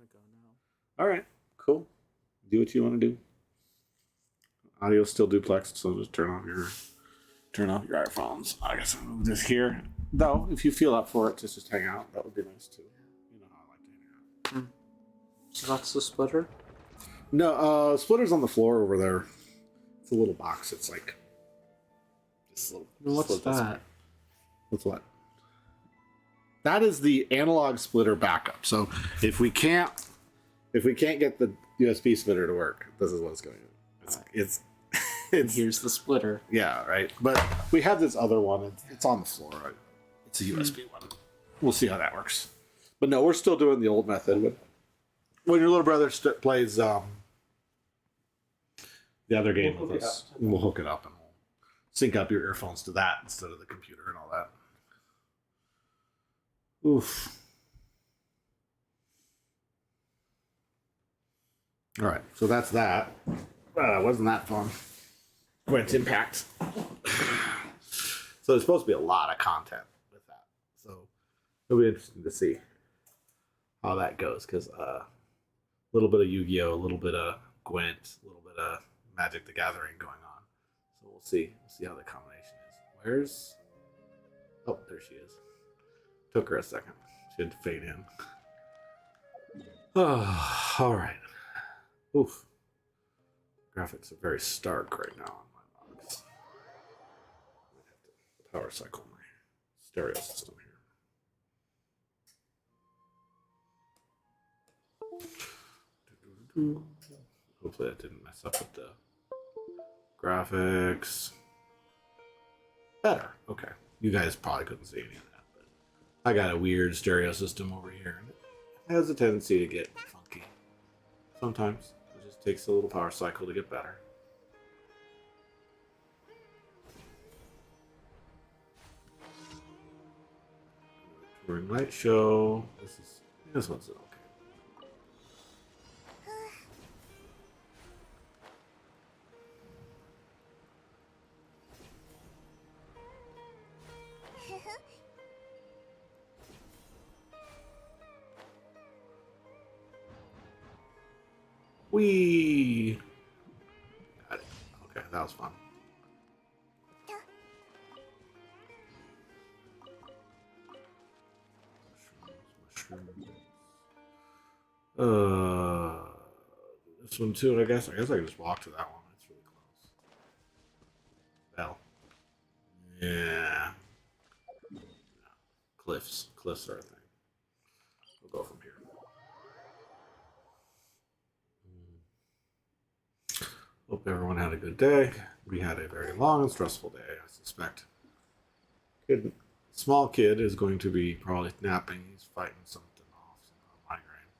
gonna go now. All right, cool. Do what you want to do. Audio still duplex, so just turn off your iPhones. I guess I'll move this here. Though, if you feel up for it, just hang out. That would be nice too. You know how I like to hang out. So that's the splitter? No, splitter's on the floor over there. It's a little box. It's like this little. What's that? What's what? That is the analog splitter backup. So if we can't get the USB splitter to work, this is what's going on. It's here's the splitter. Yeah, right. But we have this other one. It's on the floor. Right? It's a USB one. We'll see how that works. But no, we're still doing the old method. When your little brother plays the other game with us, we'll hook it up and we'll sync up your earphones to that instead of the computer and all that. Oof. All right, so that's that. Wasn't that fun? Genshin Impact. So there's supposed to be a lot of content with that. So it'll be interesting to see how that goes because a little bit of Yu-Gi-Oh, a little bit of Gwent, a little bit of Magic the Gathering going on. So we'll see. We'll see how the combination is. Where's... Oh, there she is. Took her a second. She had to fade in. Oh, all right. Oof. Graphics are very stark right now on my box. I have to power cycle my stereo system here. Hopefully that didn't mess up with the graphics. Better. Okay. You guys probably couldn't see any of that, but I got a weird stereo system over here, and it has a tendency to get funky. Sometimes. It just takes a little power cycle to get better. Touring Light Show. This one's okay. Whee! Got it. Okay, that was fun. Mushrooms. This one too. I guess I can just walk to that one. It's really close. Bell. Yeah. Cliffs are a thing. We'll go from here. Hope everyone had a good day. We had a very long and stressful day, I suspect. Small kid is going to be probably napping. He's fighting something off, some migraine.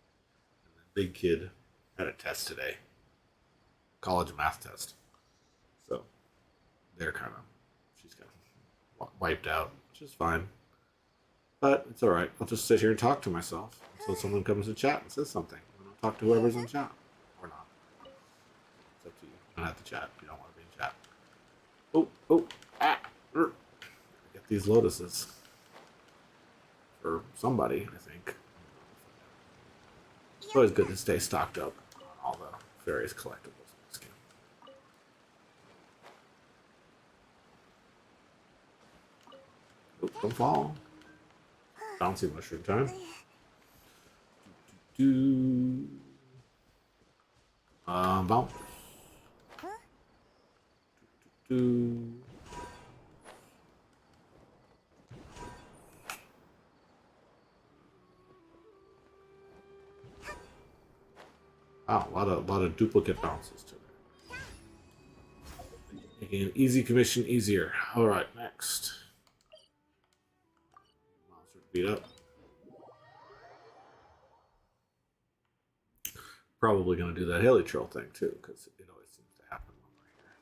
And the big kid had a test today. College math test. So they're she's kind of wiped out, which is fine. But it's all right. I'll just sit here and talk to myself until someone comes to chat and says something. And I'll talk to whoever's in chat. Or not. It's up to you. You don't have to chat if you don't want to be in chat. Get these lotuses. For somebody, I think. It's always good to stay stocked up on all the various collectibles in this game. Don't fall. Bouncy mushroom time. Bounce. Wow, a lot of duplicate bounces today. Making an easy commission easier. All right, next. Monster beat up. Probably going to do that Haley Troll thing too, because it always seems to happen when we're here.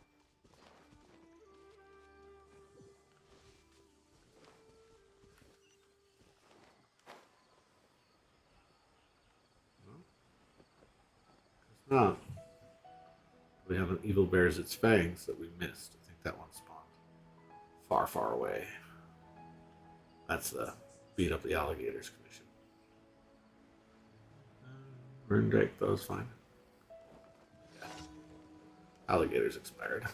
It's not. We have an evil bears its fangs that we missed. I think that one spawned far, far away. That's the beat up the alligators commission. Burn Drake, that was fine. Alligator's expired.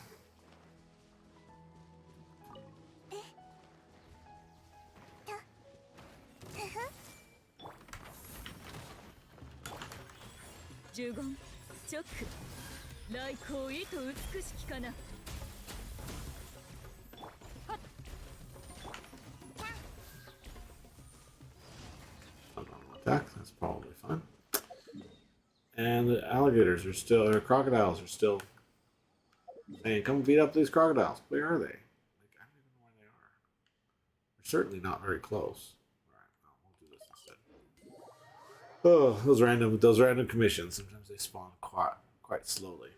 Attack, that's probably fine. And the alligators are still, or crocodiles are still saying, come beat up these crocodiles. Where are they? Like, I don't even know where they are. They're certainly not very close. Alright, well, we'll do this instead. Oh, those random commissions. Sometimes they spawn quite slowly.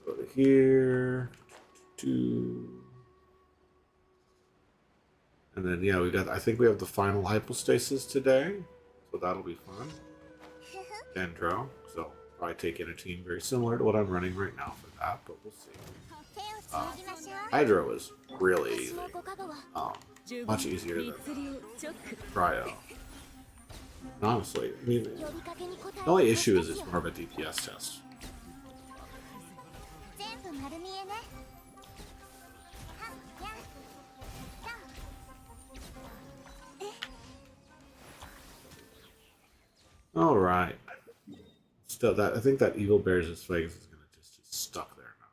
Go to here. And then yeah, I think we have the final hypostasis today. So that'll be fun. Dendro. So probably take in a team very similar to what I'm running right now for that, but we'll see. Hydro is really easy. Much easier than Cryo. And honestly, I mean, the only issue is it's more of a DPS test. All right. Still, I think that Evil Bears' Sphinx is gonna just stuck there now.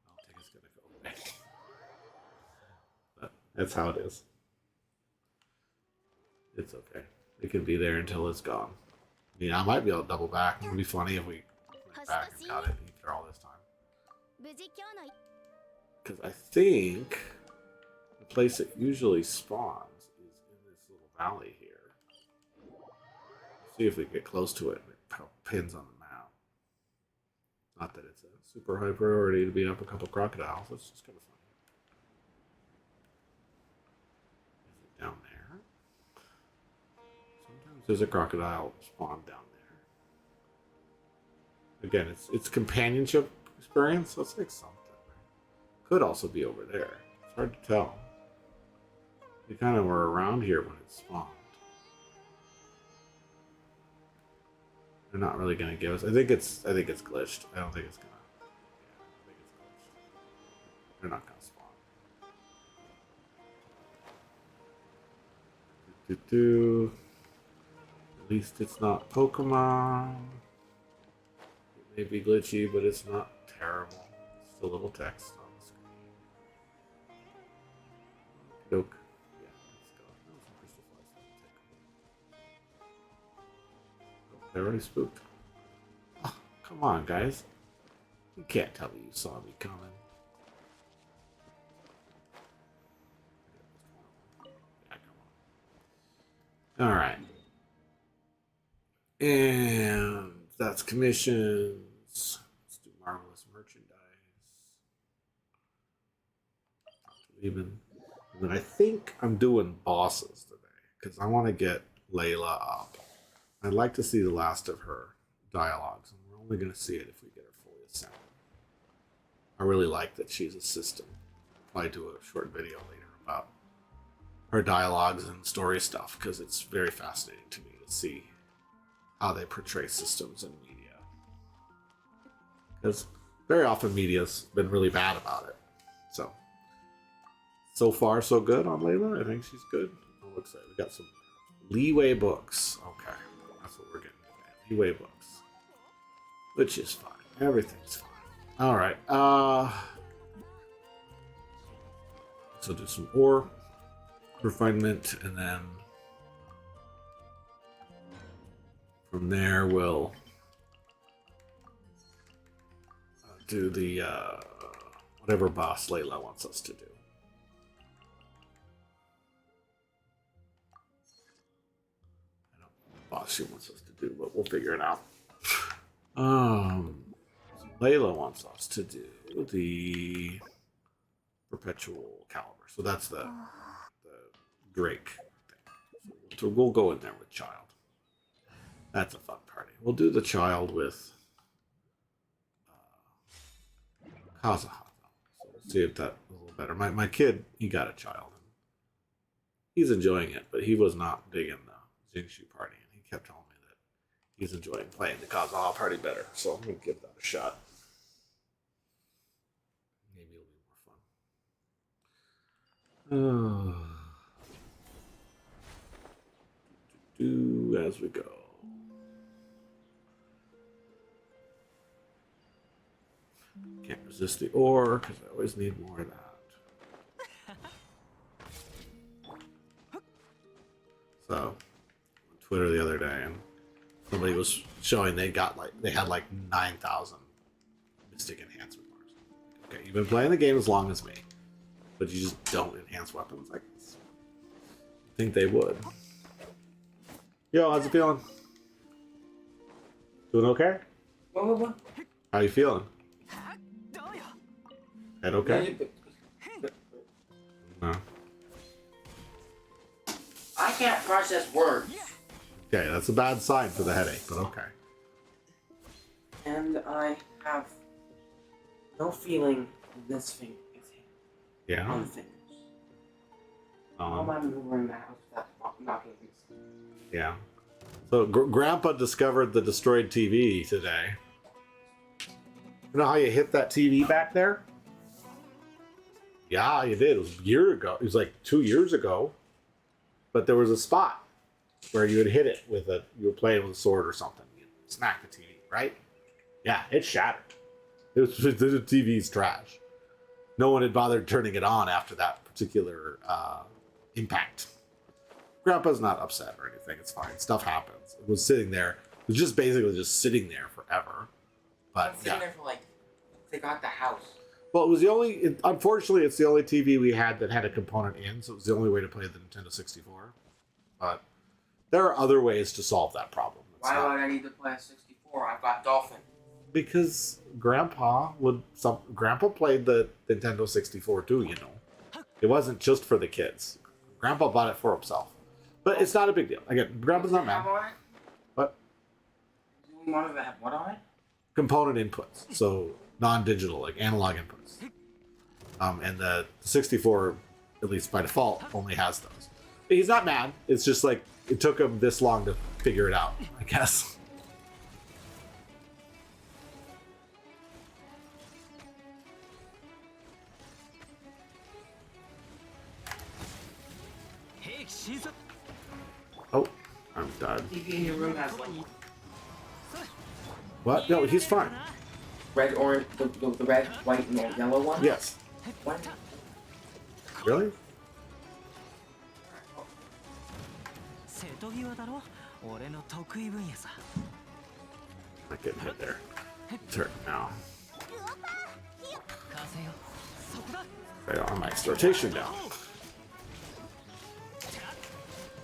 I don't think it's gonna go away. But that's how it is. It's okay. It can be there until it's gone. I mean, I might be able to double back. It would be funny if we went back and got it after all this time. Because I think the place it usually spawns is in this little valley here. See if we get close to it and it pins on the map. Not that it's a super high priority to beat up a couple crocodiles. That's just kind of funny. Is it down there? Sometimes there's a crocodile spawn down there. Again, it's companionship experience. Let's like something. Could also be over there. It's hard to tell. They kind of were around here when it spawned. They're not really gonna give us. I think it's glitched. I don't think it's gonna. Yeah, I think it's glitched. They're not gonna spawn. At least it's not Pokemon. It may be glitchy, but it's not terrible. It's just a little text on the screen. Doke. Yeah, let's go. No, some crystal flies. They're already spooked. Oh, come on, guys. You can't tell me you saw me coming. Yeah, come on. Alright. And that's commissions. Let's do marvelous merchandise. Even. And then I think I'm doing bosses today because I want to get Layla up. I'd like to see the last of her dialogues, and we're only going to see it if we get her fully assembled. I really like that she's a system. I'll probably do a short video later about her dialogues and story stuff because it's very fascinating to me to see how they portray systems in media. Because very often media's been really bad about it. So far, so good on Layla. I think she's good. Oh, looks like we got some leeway books. Okay, that's what we're getting today. Leeway books, which is fine. Everything's fine. All right. So do some ore refinement, and then from there we'll do the whatever boss Layla wants us to do. Boss she wants us to do, but we'll figure it out. Layla wants us to do the perpetual caliber, so that's the Drake thing. So we'll go in there with child. That's a fun party. We'll do the child with Kazuha. So we'll see if that's a little better. My kid, he got a child. He's enjoying it, but he was not digging Jingshu Party, and he kept telling me that he's enjoying playing the Kazaha Party better. So I'm gonna give that a shot. Maybe it'll be more fun. Do as we go. Can't resist the ore because I always need more of that. So, on Twitter the other day, and somebody was showing they had like 9,000 Mystic enhancement bars. Okay, you've been playing the game as long as me, but you just don't enhance weapons. Like, I think they would. Yo, how's it feeling? Doing okay? What? How you feeling? Head okay? No. I can't process words. Okay, that's a bad sign for the headache, but okay. And I have no feeling in this finger. Yeah. On the fingers. How am I maneuvering the house without knocking things? Yeah. So Grandpa discovered the destroyed TV today. You know how you hit that TV back there? Yeah, you did. It was a year ago. It was like 2 years ago. But there was a spot where you would hit it with you were playing with a sword or something. You smack the TV, right? Yeah, it shattered. The TV's trash. No one had bothered turning it on after that particular impact. Grandpa's not upset or anything. It's fine. Stuff happens. It was sitting there. It was just basically just sitting there forever. But I'm sitting there for like, they got the house. Well, it was unfortunately, it's the only TV we had that had a component in, so it was the only way to play the Nintendo 64. But there are other ways to solve that problem. Why would I need to play a 64? I've got Dolphin. Because Grandpa played the Nintendo 64 too, you know. It wasn't just for the kids. Grandpa bought it for himself. But it's not a big deal. Again, Grandpa's not mad. What? Do you want to have what on it? Component inputs. So non-digital, like analog inputs. And the 64, at least by default, only has those. He's not mad. It's just like it took him this long to figure it out, I guess. Oh, I'm done. TV in your room has like What? No, he's fine. red, orange, the red, white, and the yellow one? Yes. What? Really? Not getting hit there. It's hurting now. Right on my rotation down.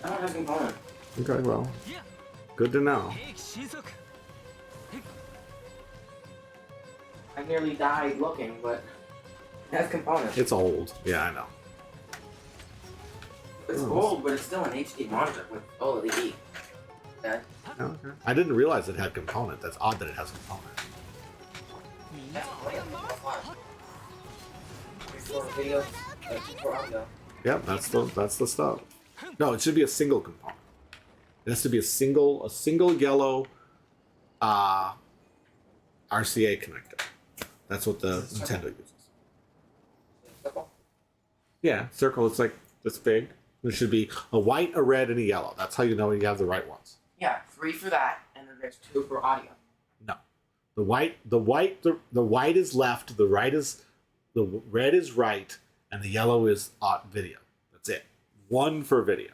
I don't have a component. Okay, well, good to know. I nearly died looking, but it has components. It's old. Yeah, I know. It's old, but it's still an HD monitor with OLED. Okay. Okay. I didn't realize it had component. That's odd that it has component. That's before videos, before audio. Yep, that's the stuff. No, it should be a single component. It has to be a single yellow RCA connector. That's what the Nintendo uses. Circle? Yeah, circle. It's like this big. There should be a white, a red, and a yellow. That's how you know you have the right ones. Yeah, 3 for that, and then there's 2 for audio. No, the white is left. The red is right, and the yellow is video. That's it. 1 for video.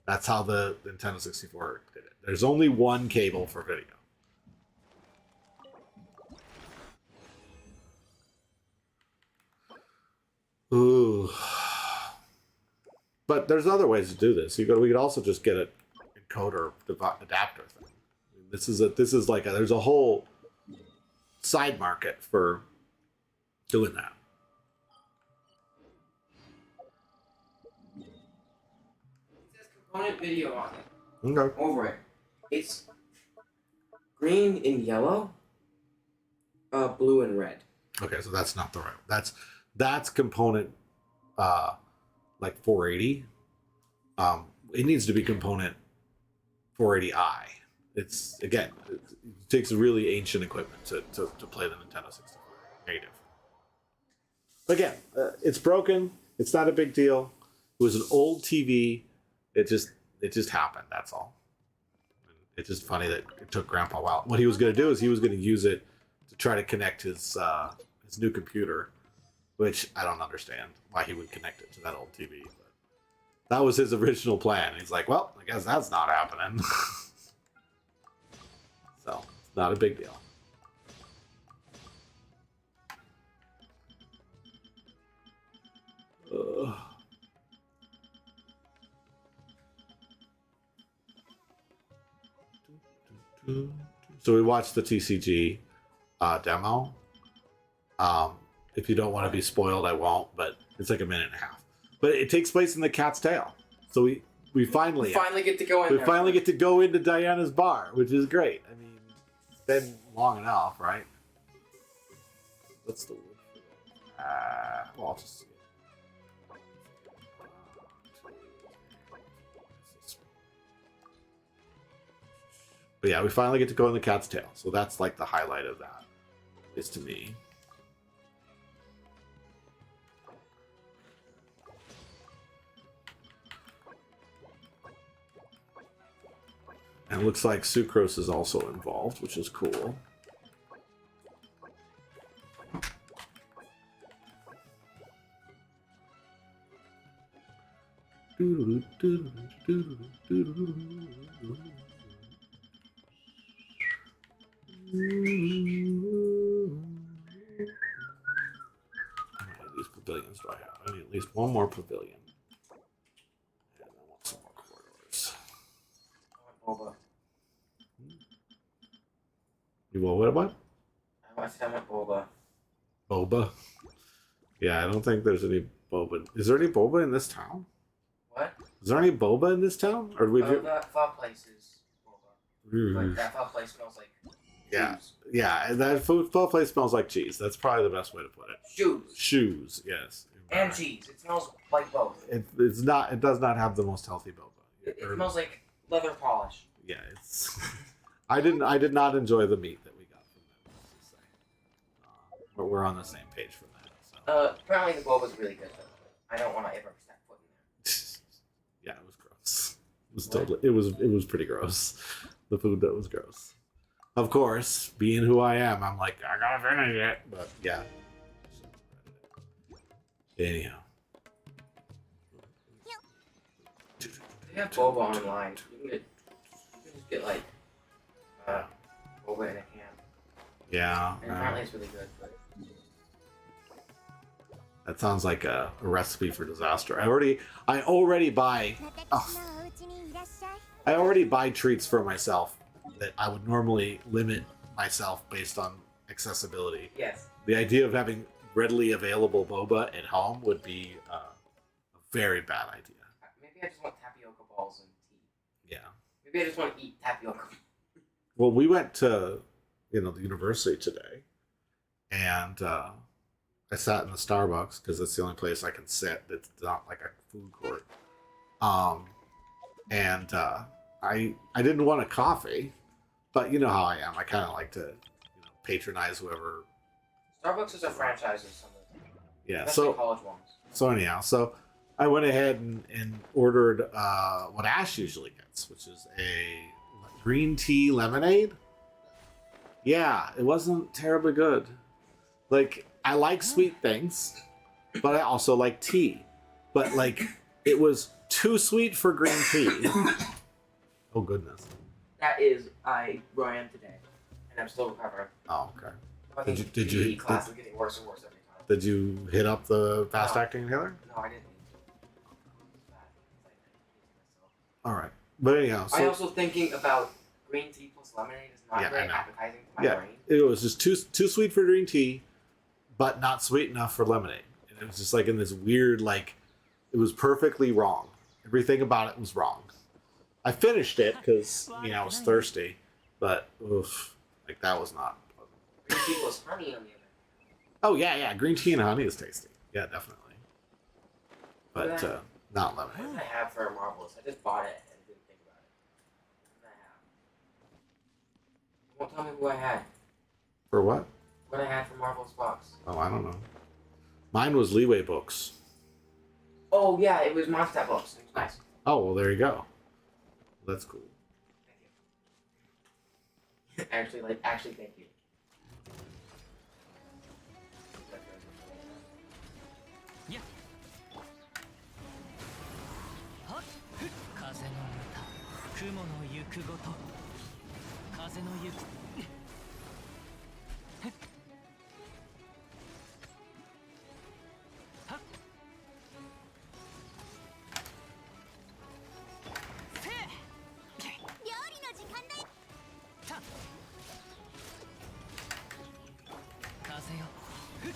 That's how the Nintendo 64 did it. There's only 1 cable for video. Ooh. But there's other ways to do this. We could also just get an encoder adapter thing. There's a whole side market for doing that. It says component video on it. Okay. Over it. It's green and yellow, blue and red. Okay, so that's not the right. That's component like 480. It needs to be component 480i. It's again, it takes really ancient equipment to play the Nintendo 64 native. But again, it's broken. It's not a big deal. It was an old TV. It just happened. That's all. It's just funny that it took Grandpa a while. What he was going to do is he was going to use it to try to connect his new computer, which I don't understand why he would connect it to that old TV. But that was his original plan. He's like, well, I guess that's not happening. So it's not a big deal. So we watched the TCG demo. If you don't want to be spoiled, I won't, but it's like a minute and a half. But it takes place in the Cat's Tail. So we finally get to go in. We finally get to go into Diana's bar, which is great. I mean, it's been long enough, right? What's the word? Well, I'll just see it. But yeah, we finally get to go in the Cat's Tail. So that's like the highlight of that, is to me. And it looks like Sucrose is also involved, which is cool. How many of these pavilions do I have? I need at least one more pavilion. And I want some more corridors. Boba. You want what? I want Boba. Boba? Yeah, I don't think there's any boba. Is there any boba in this town? What? Is there any boba in this town? Or do we do? That places boba. Like that pho place smells like. Yeah, shoes. yeah. That pho place smells like cheese. That's probably the best way to put it. Shoes. Shoes. Yes. And cheese. It smells like both. It's not. It does not have the most healthy boba. It smells like leather polish. Yeah, it's. I did not enjoy the meat that we got from them. Let's just say. But we're on the same page for that. So. Apparently the boba's really good though. I don't want to ever step foot in there. Yeah, it was gross. It was totally. It was pretty gross. The food that was gross. Of course, being who I am, I'm like, I gotta finish it. But yeah. Anyhow. They have boba online. You can just get like boba in a can. Yeah. And apparently it's really good, but that sounds like a recipe for disaster. I already buy I already buy treats for myself that I would normally limit myself based on accessibility. yes. The idea of having readily available boba at home would be a very bad idea. Maybe I just want tapioca balls and tea. Yeah. Maybe I just want to eat tapioca. Well, we went to the university today, and I sat in the Starbucks because it's the only place I can sit that's not like a food court. And I didn't want a coffee, but you know how I am. I kind of like to patronize whoever. Starbucks is a franchise of some of them. Yeah. Especially college ones. So anyhow, so I went ahead and ordered what Ash usually gets, which is a green tea lemonade. Yeah, it wasn't terribly good. Like, I like sweet things, but I also like tea. But like, it was too sweet for green tea. Oh goodness. That is where I am today, and I'm still recovering. Oh, okay. Did you? Class is getting worse and worse every time. Did you hit up the fast acting inhaler? No, I didn't. All right, but anyhow, so, I'm also thinking about green tea plus lemonade is not very appetizing to my brain. It was just too sweet for green tea, but not sweet enough for lemonade. And it was just like in this weird, like, it was perfectly wrong. Everything about it was wrong. I finished it because I was thirsty, but oof, like that was not. Green tea plus honey on the other hand. Oh yeah, green tea and honey is tasty. Yeah, definitely. But not What lemonade. did I have for Marvelous? I just bought it and didn't think about it. What did I Won't tell me who I had. For what? What I had for Marvel's box. Oh, I don't know. Mine was Leeway Books. Oh yeah, it was Monster books. It was nice. Oh, well, there you go. That's cool. Thank you. Actually, thank you. Yeah. はっ風の歌雲の行くごと風の行くはっせい料理の時間だよさ風よふっ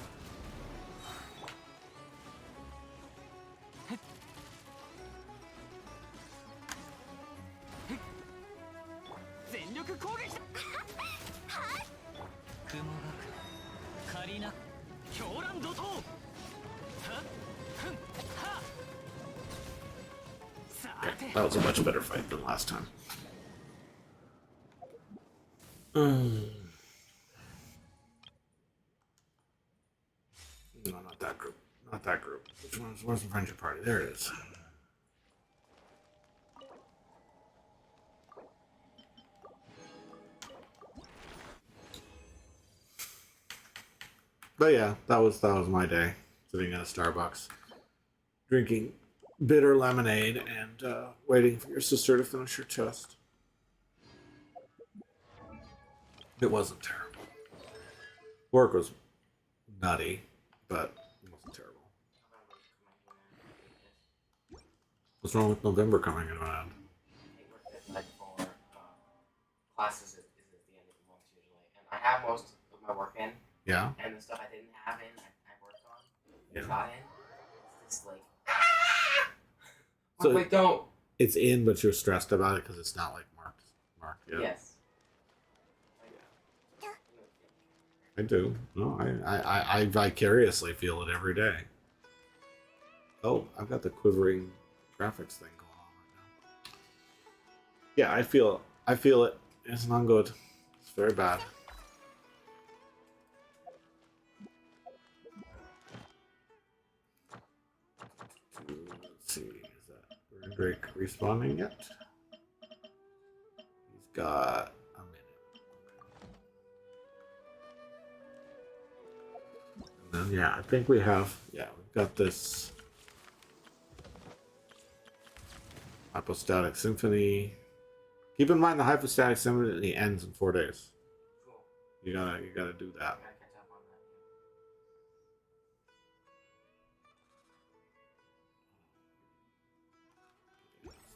全力攻撃だ雲がく仮な狂乱怒涛はっふんはっさて That was a much better fight than last time. No, not that group. Not that group. Where's the friendship party? There it is. But yeah, that was my day. Sitting at a Starbucks, drinking bitter lemonade and waiting for your sister to finish her test. It wasn't terrible. Work was nutty, but it wasn't terrible. What's wrong with November coming in around? Like for classes is at the end of the month usually, and I have most of my work in. Yeah? And the stuff I didn't have in, I worked on. Yeah. Got in. It's just like. So Wait, don't. It's in, but you're stressed about it because it's not like marked yet. Yes. I do. No, I vicariously feel it every day. Oh, I've got the quivering graphics thing going on right now. Yeah, I feel it. It's not good. It's very bad. Let's see, is that Drake respawning yet? He's got a minute. And then, yeah, I think we've got this Hypostatic Symphony. Keep in mind the Hypostatic Symphony ends in 4 days. Cool. You gotta do that. I gotta catch up on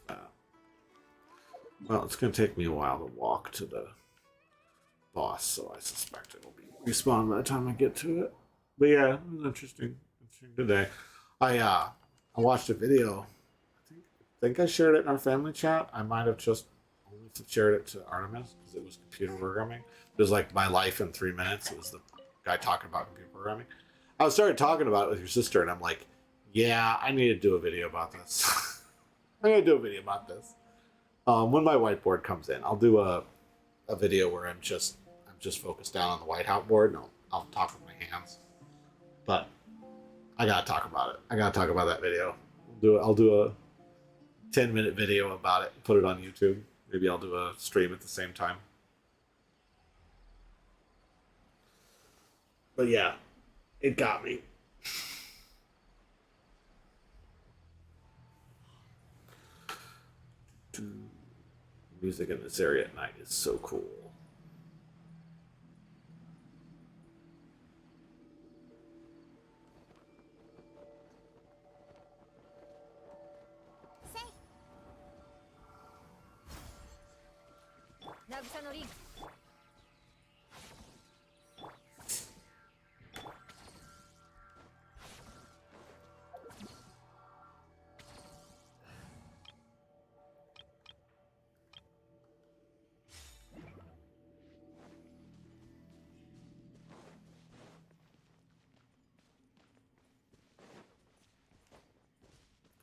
that. Well, it's gonna take me a while to walk to the boss, so I suspect it'll be respawn by the time I get to it. But yeah, it was interesting today. I watched a video. I think I shared it in our family chat. I might have just only shared it to Artemis because it was computer programming. It was like my life in 3 minutes. It was the guy talking about computer programming. I started talking about it with your sister, and I'm like, yeah, I need to do a video about this. I need to do a video about this. When my whiteboard comes in, I'll do a video where I'm just focused down on the whiteboard, and I'll talk with my hands. But I gotta talk about it. I gotta talk about that video. I'll do a 10-minute video about it and put it on YouTube. Maybe I'll do a stream at the same time. But yeah, it got me. Music in this area at night is so cool.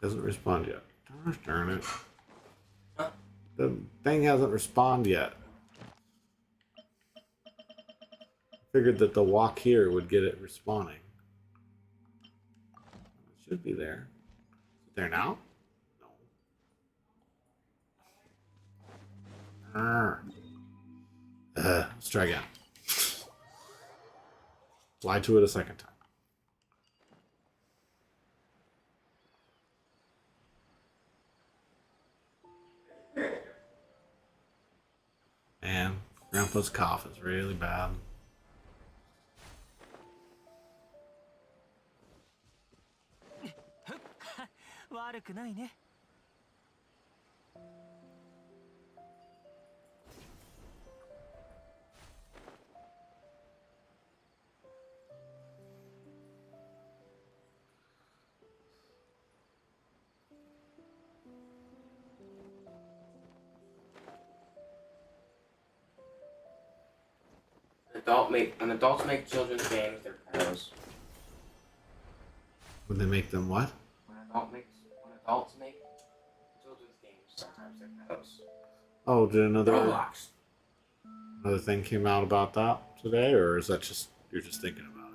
Doesn't respond yet. Gosh darn it. Huh? The thing hasn't responded yet. Figured that the walk here would get it respawning. It should be there. Is it there now? No. Let's try again. Fly to it a second time. And Grandpa's cough is really bad. 悪くないね。When adults make children's games, they're pedos. When they make them what? When adults make children's games, sometimes they're pedos. Oh, did Roblox. another thing came out about that today, or is that just you're just thinking about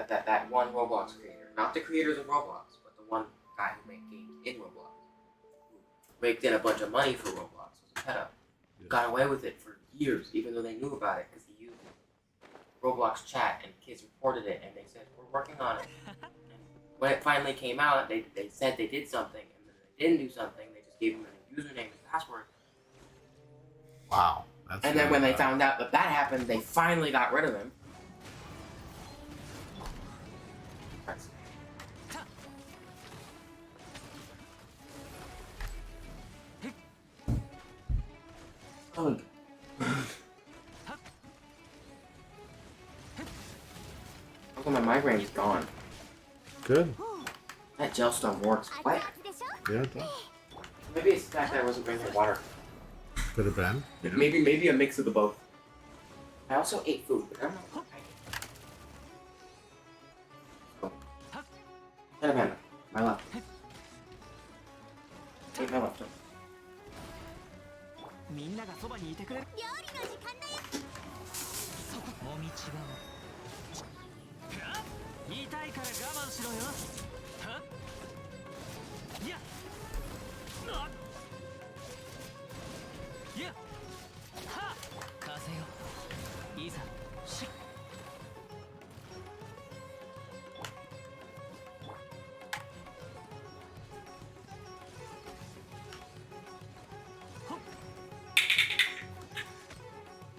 it? That one Roblox creator, not the creators of Roblox, but the one guy who made games in Roblox, who raked in a bunch of money for Roblox, was a pedo. Yeah. Got away with it for years, even though they knew about it, because he used Roblox chat, and kids reported it, and they said, we're working on it. And when it finally came out, they said they did something, and then they didn't do something, they just gave him a new username and password. Wow. That's And then when they found out that that happened, they finally got rid of him. Oh. Look, my migraine is gone. good. That gel stuff works. What? Yeah, it does. Maybe it's the fact that I wasn't drinking water. Could have been. Yeah. Maybe a mix of the both. I also ate food, but I don't know what I ate. Oh. Panda, my left. Take my left. みんながそばにいてくれる。料理の時間だよ。そこもみちは。痛いから我慢しろよ。は？いや。いや。は。風よ。いざ。し。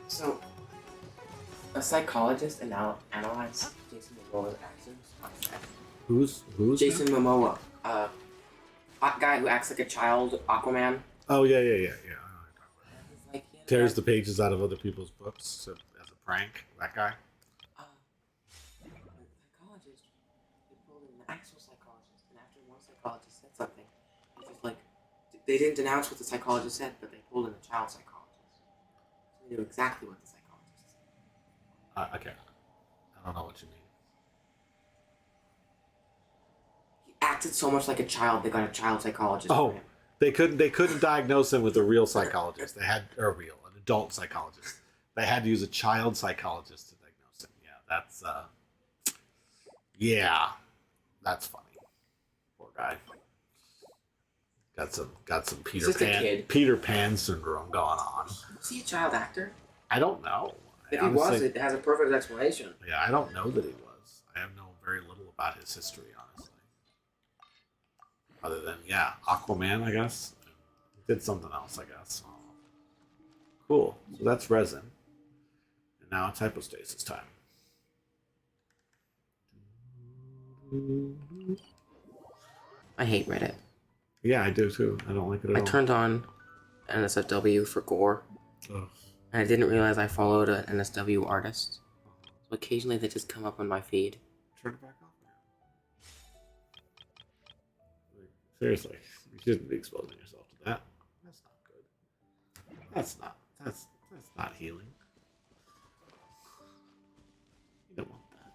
So, a psychologist analyzed Jason Momoa's actions. Who's Jason Momoa, hot guy who acts like a child, Aquaman. Oh yeah. He's like, Tears the pages out of other people's books as a prank. That guy. The psychologist, they pulled in an actual psychologist, and after one psychologist said something, they just like, they didn't denounce what the psychologist said, but they pulled in a child psychologist. So they knew exactly what the psychologist said. Okay. I don't know what you mean. He acted so much like a child, they got a child psychologist for Oh, him. they couldn't diagnose him with a real psychologist. They had an adult psychologist. They had to use a child psychologist to diagnose him. Yeah, that's funny. Poor guy. Got some Peter just a Pan kid. Peter Pan syndrome going on. Was he a child actor? I don't know. If I he was, honestly- it has a perfect explanation. Yeah, I don't know that he was. I have known very little about his history, honestly. Other than, Aquaman, I guess. He did something else, I guess. Cool. So that's resin. And now it's hypostasis time. I hate Reddit. Yeah, I do too. I don't like it at I all. turned on NSFW for gore, Ugh. and I didn't realize I followed an NSW artist. So occasionally they just come up on my feed. Turn it back off. Like, seriously, you shouldn't be exposing yourself to that. That's not good. That's not healing. You don't want that.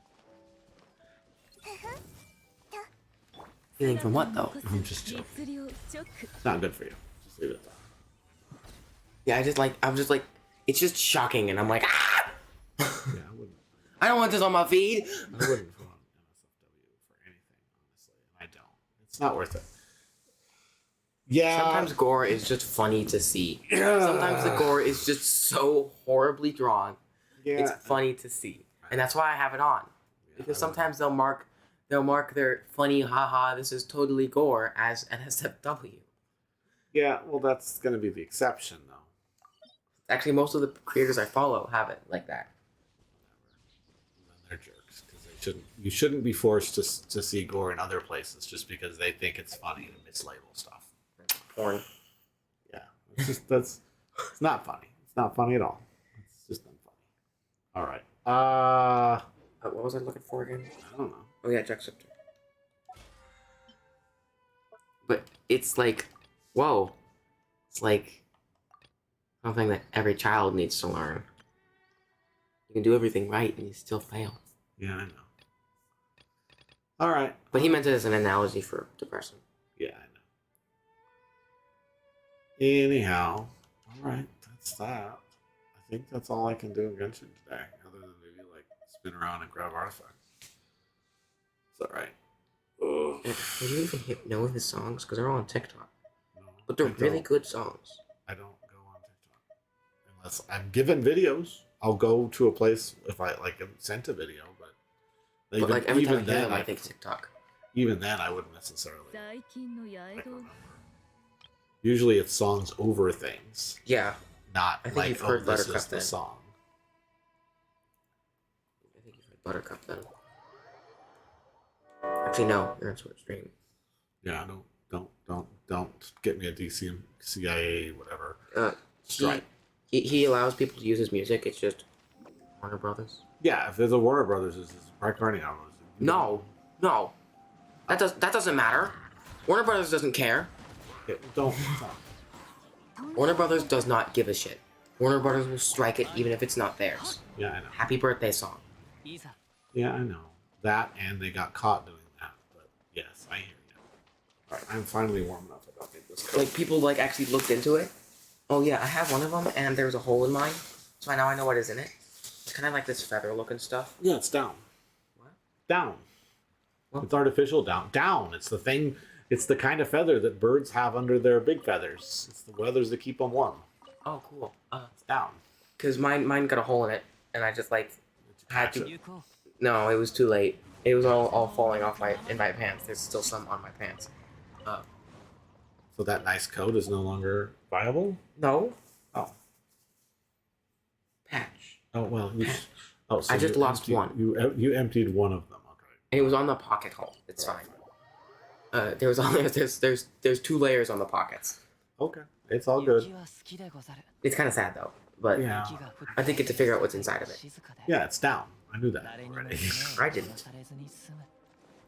Healing from what though? I'm just joking. It's not good for you. Just leave it at that. Yeah, I was just like, it's just shocking, and I'm like, ah! Yeah, I wouldn't. I don't want this on my feed. I wouldn't put on NSFW for anything, honestly. And I don't. It's not worth it. Yeah. Sometimes gore is just funny to see. Sometimes the gore is just so horribly drawn. Yeah. It's funny to see, and that's why I have it on. Because sometimes they'll mark their funny haha, this is totally gore as NSFW. Yeah, well, that's going to be the exception, though. Actually, most of the creators I follow have it like that. Then they're jerks because you shouldn't be forced to see gore in other places just because they think it's funny to mislabel stuff. Porn. Yeah, it's not funny. It's not funny at all. It's just unfunny. All right. What was I looking for again? I don't know. Oh yeah, Jacksepticeye. But it's like, whoa. It's like something that every child needs to learn. You can do everything right and you still fail. Yeah, I know. All right. But he meant it as an analogy for depression. Yeah, I know. Anyhow, all right. That's that. I think that's all I can do in Genshin today, other than maybe like spin around and grab artifacts. It's all right. Did you even know his songs? Because they're all on TikTok. No, But they're I really don't. good songs. I don't go on TikTok unless I'm given videos. I'll go to a place if I like am sent a video, but But like every time I hear then, them, I think TikTok. even then, I wouldn't necessarily. 最近の八重戸 Usually, it's songs over things, Yeah, not I think like you've oh, heard this Buttercup is the then. song. I think you've heard Buttercup then. Actually, no, you're on Sword Stream. Yeah, don't get me a DC, CIA, whatever. He, Right. he allows people to use his music. It's just Warner Brothers. Yeah, if there's a Warner Brothers, it's Brett Carney album. No, that doesn't matter. Warner Brothers doesn't care. Okay, don't. Warner Brothers does not give a shit. Warner Brothers will strike it even if it's not theirs. Yeah, I know. Happy birthday song. いざ Yeah, I know. That and they got caught doing that. But yes, I hear you. Alright, I'm finally warm enough. I don't need this coat. Like people like actually looked into it. Oh yeah, I have one of them, and there was a hole in mine, so now I know what is in it. It's kind of like this feather looking stuff. Yeah, it's down. What? Down. What? It's artificial down. Down. It's the thing. It's the kind of feather that birds have under their big feathers. It's the feathers that keep them warm. Oh cool. It's down. Cause mine got a hole in it, and I just like had to. 行こ No, it was too late. It was all falling off in my pants. There's still some on my pants. So that nice coat is no longer viable? No. Oh. Patch. Oh, well. You, oh, so I just you lost emptied- one. You emptied one of them. Okay. It was on the pocket hole. It's fine. There's 2 layers on the pockets. Okay. It's all う good. 雪は好きでござる It's kind of sad though, but Yeah. 雪が降って I think get to figure out what's inside of it. 静かで Yeah, it's down. I knew that 誰にも already. 夢を I didn't. されずに済む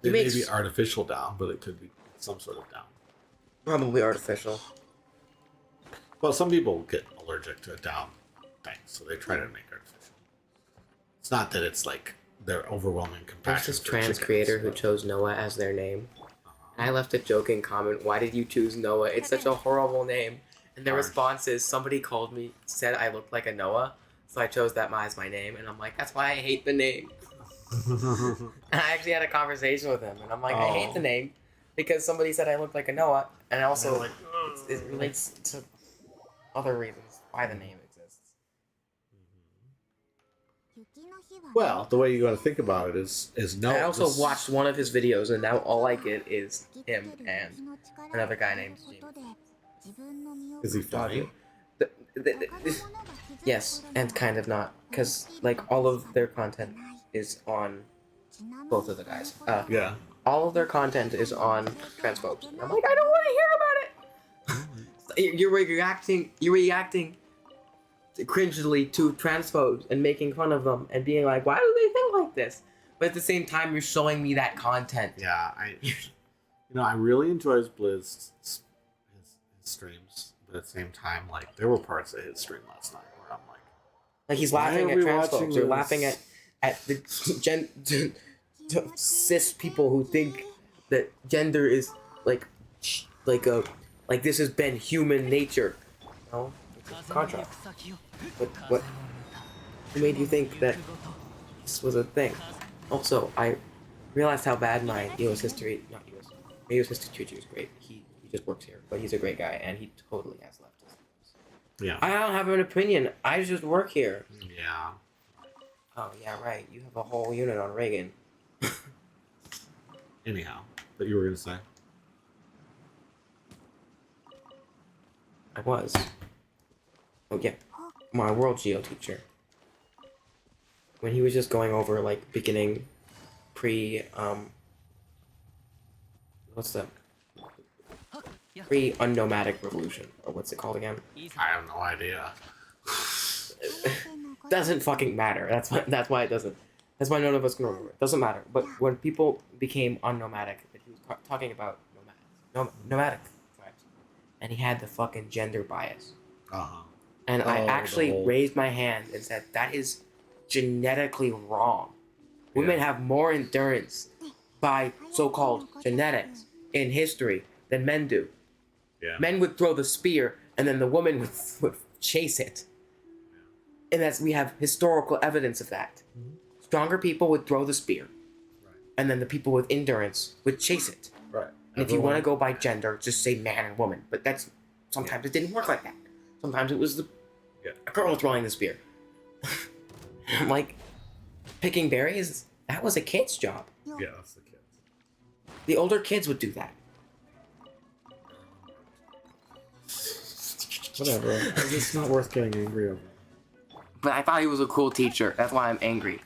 He It may makes- be artificial down, but it could be some sort of down. Probably artificial. Well, some people get allergic to down things, so they try to make artificial. It's not that it's like they're overwhelming There's compassion. this for trans chickens, creator who but- chose Noah as their name. And I left a joking comment, why did you choose Noah? It's such a horrible name. And their Harsh. response is, somebody called me, said I looked like a Noah, so I chose that as my name. And I'm like, that's why I hate the name. And I actually had a conversation with him, and I'm like, I hate Oh. the name because somebody said I looked like a Noah, and also like, it relates to other reasons why the name exists. Well, the way you got to think about it is no. I also this- watched one of his videos, and now all I get is him and another guy named Jim. Is he funny? Yes, and kind of not, because like all of their content is on both of the guys. Yeah. All of their content is on transphobes. And I'm like, I don't want to hear about it. You're reacting cringely to transphobes and making fun of them and being like, why do they think like this? But at the same time, you're showing me that content. Yeah, I really enjoy his streams, but at the same time, like there were parts of his stream last night where I'm like, Like he's Why laughing are at we watching transphobes. You're this? laughing at the cis people who think that gender is like this has been human nature. You know, contract. What made you think that this was a thing? Also, I realized how bad my U.S. history, not U.S. My U.S. history teacher is great. He just works here, but he's a great guy, and he totally has leftist views. Yeah. I don't have an opinion. I just work here. Yeah. Oh yeah, right. You have a whole unit on Reagan. Anyhow, but you were gonna say. I was. Oh yeah, my world geo teacher. When he was just going over like beginning, what's the pre-unnomadic revolution, or what's it called again? I have no idea. Doesn't fucking matter. That's why it doesn't. That's why none of us can remember. It doesn't matter. But when people became unnomadic, he was talking about nomadic tribes, and he had the fucking gender bias. Uh-huh. And I Oh, actually the whole- raised my hand and said that is genetically wrong. Women Yeah. have more endurance by so-called genetics in history than men do. Yeah. Men would throw the spear, and then the woman would chase it. And we have historical evidence of that. Mhm. Stronger people would throw the spear, Right. and then the people with endurance would chase it. Right. And if you want to go by gender, just say man and woman. But sometimes it didn't work like that. Sometimes it was a girl throwing the spear. I'm like, picking berries, that was a kid's job. Yeah, that's the kids. The older kids would do that. Whatever. It's not worth getting angry over. But I thought he was a cool teacher. That's why I'm angry.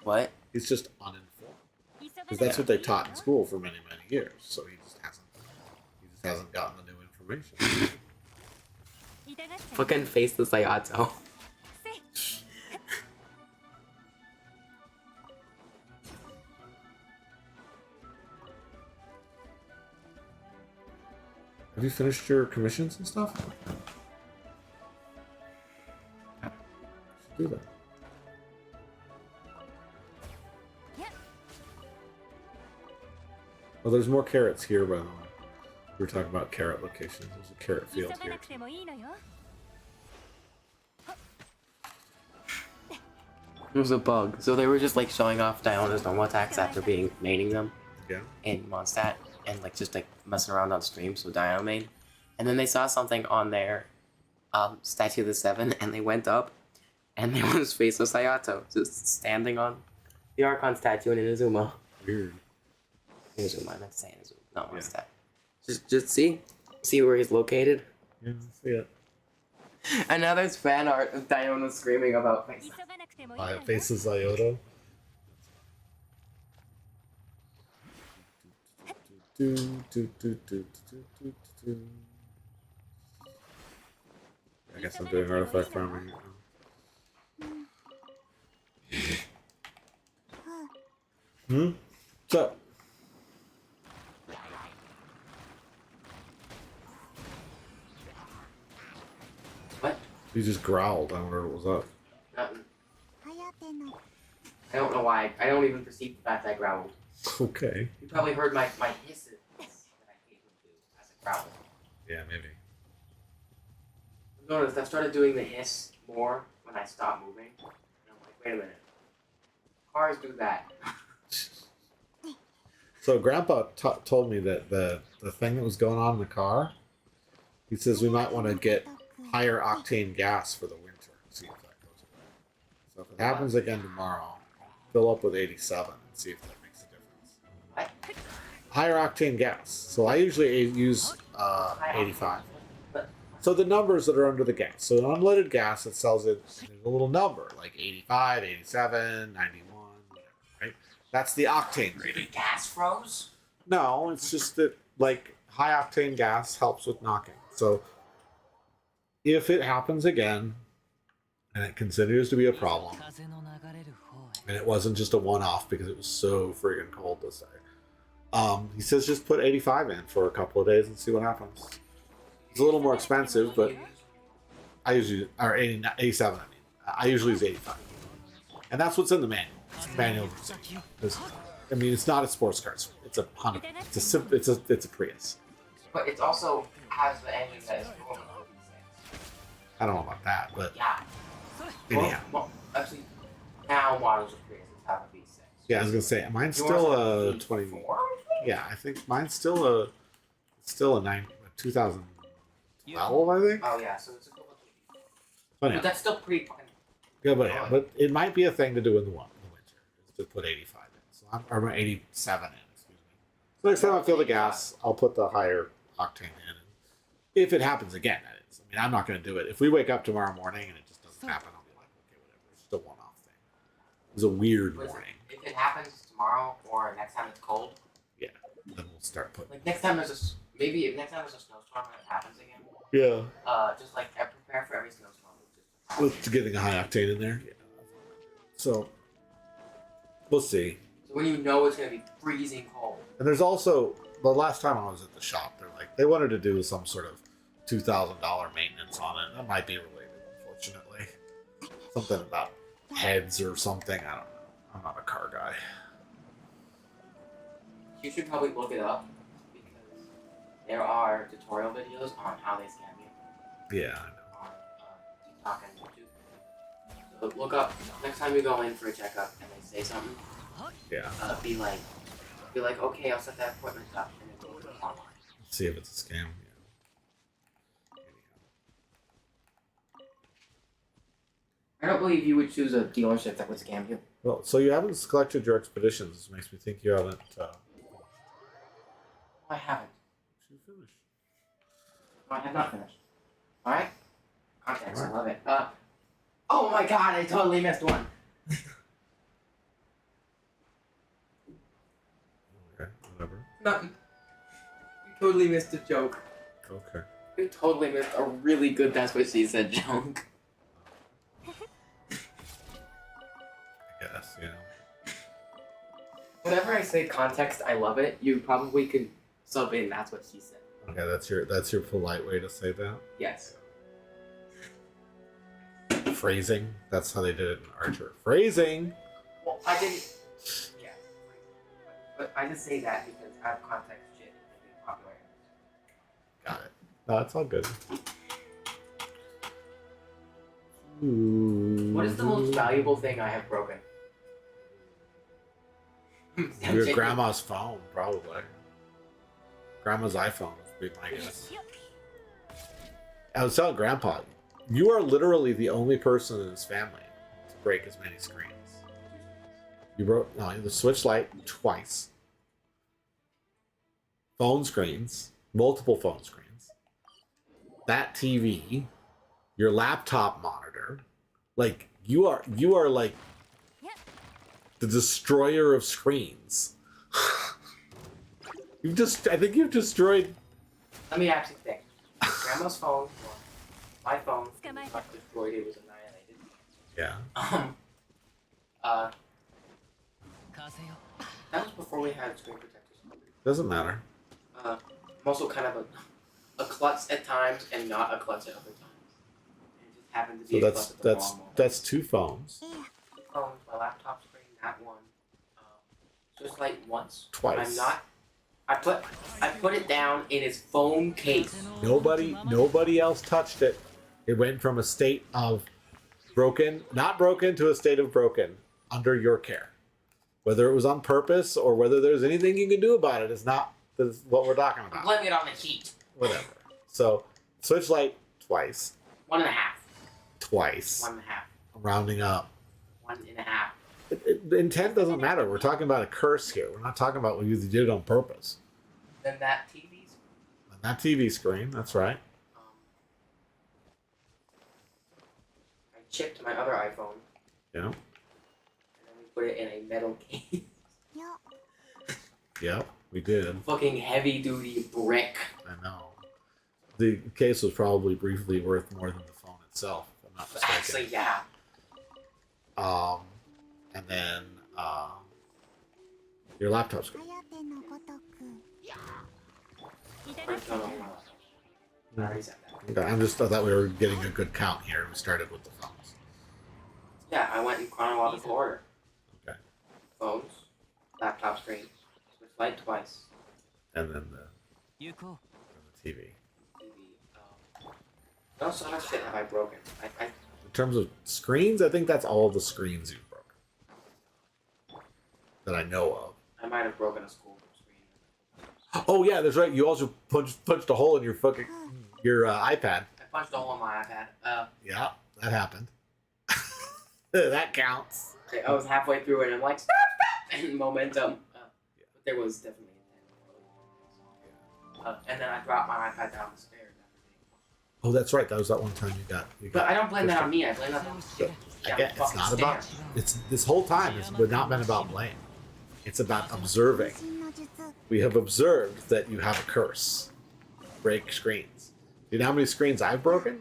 What? He's just uninformed. Because that's what they taught in school for many, many years. So he just hasn't gotten the new information. Fucking face the Sayato. Have you finished your commissions and stuff? Should do that. Well, there's more carrots here, by the way. We were talking about carrot locations. There's a carrot field here. It was a bug. So they were just like showing off Diona's normal attacks after maining them Yeah. in Mondstadt and like just like messing around on stream, so Diona main. And then they saw something on their Statue of the Seven, and they went up, and there was Face of Sayato just standing on the Archon statue in Inazuma. Weird. Inazuma, I meant to say Inazuma, not Yeah. Mondstadt. Just see where he's located. Yeah, see it. And now there's fan art of Diona screaming about Face. Faces Iota. I guess I'm doing artifact farming. What's up? What? You just growled. I wonder what was up. Nothing. I don't know why. I don't even perceive the fact I growled. Okay. You probably heard my hisses that I hate to do as a growl. Yeah, maybe. I've noticed I started doing the hiss more when I stopped moving. And I'm like, wait a minute. Cars do that. So Grandpa told me that the thing that was going on in the car, he says we might want to get higher octane gas for the winter. See if that goes away. So if it happens again tomorrow, fill up with 87 and see if that makes a difference. What? Higher octane gas. So I usually use 85. So the numbers that are under the gas. So an unleaded gas, it sells it a little number, like 85, 87, 91, whatever, right? That's the octane rating. Gas froze? No, it's just that, like, high octane gas helps with knocking. So if it happens again, and it continues to be a problem, and it wasn't just a one-off because it was so friggin' cold this day, he says just put 85 in for a couple of days and see what happens. It's a little more expensive, but I usually, or 87, I mean. I usually use 85. And that's what's in the manual. It's the manual. I mean, it's not a sports car. It's a Honda. It's a Prius. but it's also has the engine that is normal on V6. I don't know about that, but Yeah. anyhow. Well, actually, now models of Prius have a V6. Yeah, I was gonna say mine's Yours still has a a 20. V4? Yeah, I think mine's still a 2012, I think. Oh yeah, so it's equivalent to a V4. But But yeah, that's still pretty fucking. but it might be a thing to do in the winter is to put 85 in. So or 87 in. Excuse me. So next time I fill the gas, I'll put the higher octane in. If it happens again, that is. I mean, I'm not going to do it. If we wake up tomorrow morning and it just doesn't happen, I'll be like, okay, whatever. It's just a one-off thing. It was a weird morning. If it happens tomorrow or next time it's cold, Yeah, then we'll start putting. like next time there's maybe if next time there's a snowstorm and it happens again, Yeah. just like prepare for every snowstorm. With getting a high octane in there. Yeah. So we'll see. So when you know it's gonna be freezing cold. And there's also the last time I was at the shop, they wanted to do some sort of $2,000 maintenance on it. That might be related, unfortunately. Something about heads or something. I don't know. I'm not a car guy. You should probably look it up because there are tutorial videos on how they scam you Yeah, I know. on TikTok and YouTube. So look up next time you go in for a checkup and they say something. Yeah. Be like, okay, I'll set that appointment up and then go to the online. See if it's a scam. Yeah. I don't believe you would choose a dealership that would scam you. Well, so you haven't collected your expeditions. This makes me think you haven't. I haven't. You finished. No, I have not finished. Alright? Context, I love it. Oh my god, I totally missed one. Okay, whatever. Nothing. You totally missed a joke. Okay. You totally missed a really good That's What She Said joke. I guess, yeah. Whenever I say context, I love it, you probably could sub in That's What She Said. Okay, that's your polite way to say that. Yes. Phrasing. That's how they did it in Archer. Phrasing. Well, I didn't. Yeah. But I just say that because out of context shit is being popular. Got it. No, it's all good. Ooh. What is the most valuable thing I have broken? Your grandma's phone, probably. Grandma's iPhone would be my guess. I was telling Grandpa, you are literally the only person in his family to break as many screens. You broke the Switch Lite twice. Phone screens, multiple phone screens. That TV, your laptop monitor. Like you are like the destroyer of screens. I think you've destroyed. Let me actually think. Grandma's phone, my phone, got destroyed. It was annihilated. Yeah. That was before we had screen protectors. Doesn't matter. I'm also kind of a klutz at times and not a klutz at other times. And it just happened to be So a klutz at the wrong moment. that's two phones. Phones, my laptop screen, that one. Just like once. Twice. I'm not. I put it down in his phone case. Nobody else touched it. It went from a state of not broken, to a state of broken under your care. Whether it was on purpose or whether there's anything you can do about it is not what we're talking about. Blame it on the heat. Whatever. So, Switch Lite twice. 1.5. Twice. 1.5. Rounding up. 1.5. The intent doesn't matter. We're talking about a curse here. We're not talking about what you did it on purpose. Then that TV screen. And that TV screen, that's right. I chipped my other iPhone. Yeah. And then we put it in a metal case. Yep, we did. Fucking heavy duty brick. I know. The case was probably briefly worth more than the phone itself, if I'm not mistaken. Actually, yeah. And then your laptop screen. I already said that. Okay, I thought we were getting a good count here. We started with the phones. Yeah, I went in chronological order. Okay. Phones, laptop screen, Switch Lite twice. And then the TV. What else other shit have I broken? I In terms of screens, I think that's all the screens you've broken that I know of. I might have broken a school screen. Oh yeah, that's right. You also punched a hole in your fucking iPad. I punched a hole in my iPad. Yeah, that happened. That counts. Okay, I was halfway through it and I'm like, stop, stop! And momentum. But there was definitely and then I dropped my iPad down the stairs after being. Oh, that's right. That was that one time you got. But I don't blame that on me. I blame that on So, it's not about. It's this whole time. It's not been about blame. It's about observing. We have observed that you have a curse. Break screens. Do you know how many screens I've broken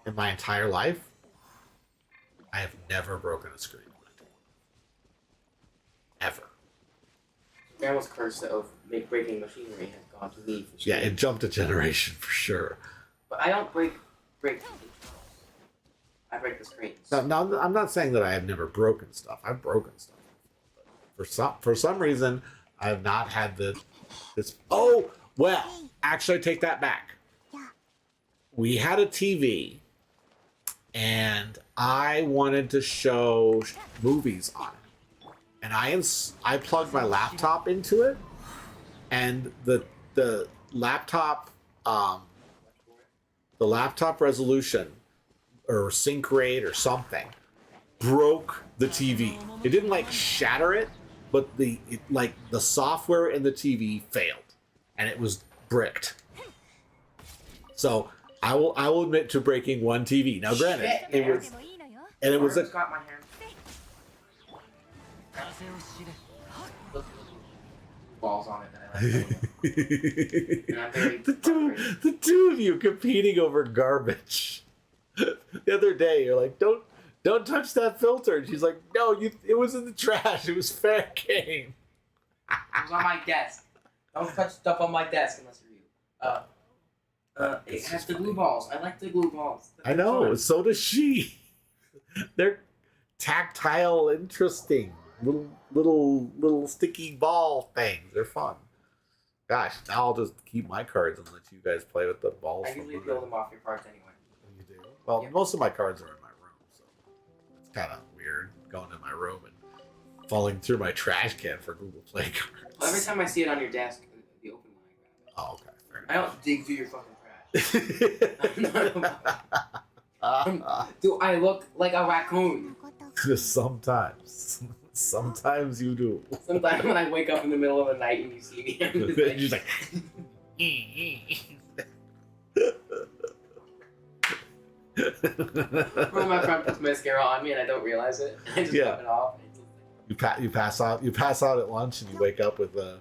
in my entire life? I have never broken a screen. Ever. Grandma's curse of breaking machinery has gone to me for sure. Yeah, it jumped a generation for sure. But I don't break. I break the screens. No, I'm not saying that I have never broken stuff. I've broken stuff. For some reason, I have not had this. Oh well, actually, I take that back. We had a TV, and I wanted to show movies on it, and I plugged my laptop into it, and the laptop the laptop resolution or sync rate or something broke the TV. It didn't like shatter it, but the software in the TV failed, and it was bricked. So I will admit to breaking one TV. Now, granted, it was a. Got my hand. Balls on it that I like. And I'm very the two of you competing over garbage. The other day, you're like, don't touch that filter, and she's like, no, it was in the trash. It was fair game. It was on my desk. Don't touch stuff on my desk unless you're you. It has the glue balls. I like the glue balls. I know. So does she. They're tactile, interesting little sticky ball things. They're fun. Gosh, now I'll just keep my cards and let you guys play with the balls. I usually peel them off your cards anyway. You do? Well, Yeah. most of my cards are in my room, so it's kind of weird going to my room and falling through my trash can for Google Play cards. Well, every time I see it on your desk, the open one, I grab it. Oh, okay. Fair I don't dig through your fucking trash. Do I look like a raccoon? Sometimes. Sometimes you do. Sometimes when I wake up in the middle of the night and you see me, I'm just like, one of my friend puts mascara on me and I don't realize it. I just Yeah. rub it off. You pass out. You pass out at lunch and you wake up with an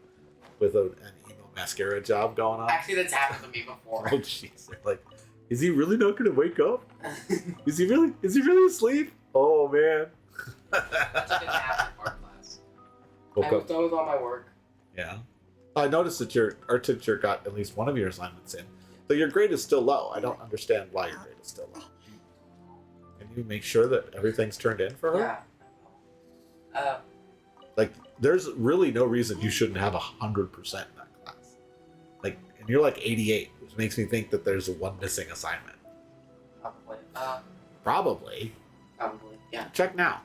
emo mascara job going on. Actually, that's happened to me before. Oh jeez! They're like, is he really not going to wake up? Is he really asleep? Oh man! Just didn't happen in art class. Woke I up. was done with all my work. Yeah. I noticed that your art teacher got at least one of your assignments in. So your grade is still low. I don't understand why your grade is still low. Can you make sure that everything's turned in for her? Yeah. Like, there's really no reason you shouldn't have 100% in that class. Like, and you're like 88, which makes me think that there's one missing assignment. Probably. Probably. Probably. Yeah. Check now.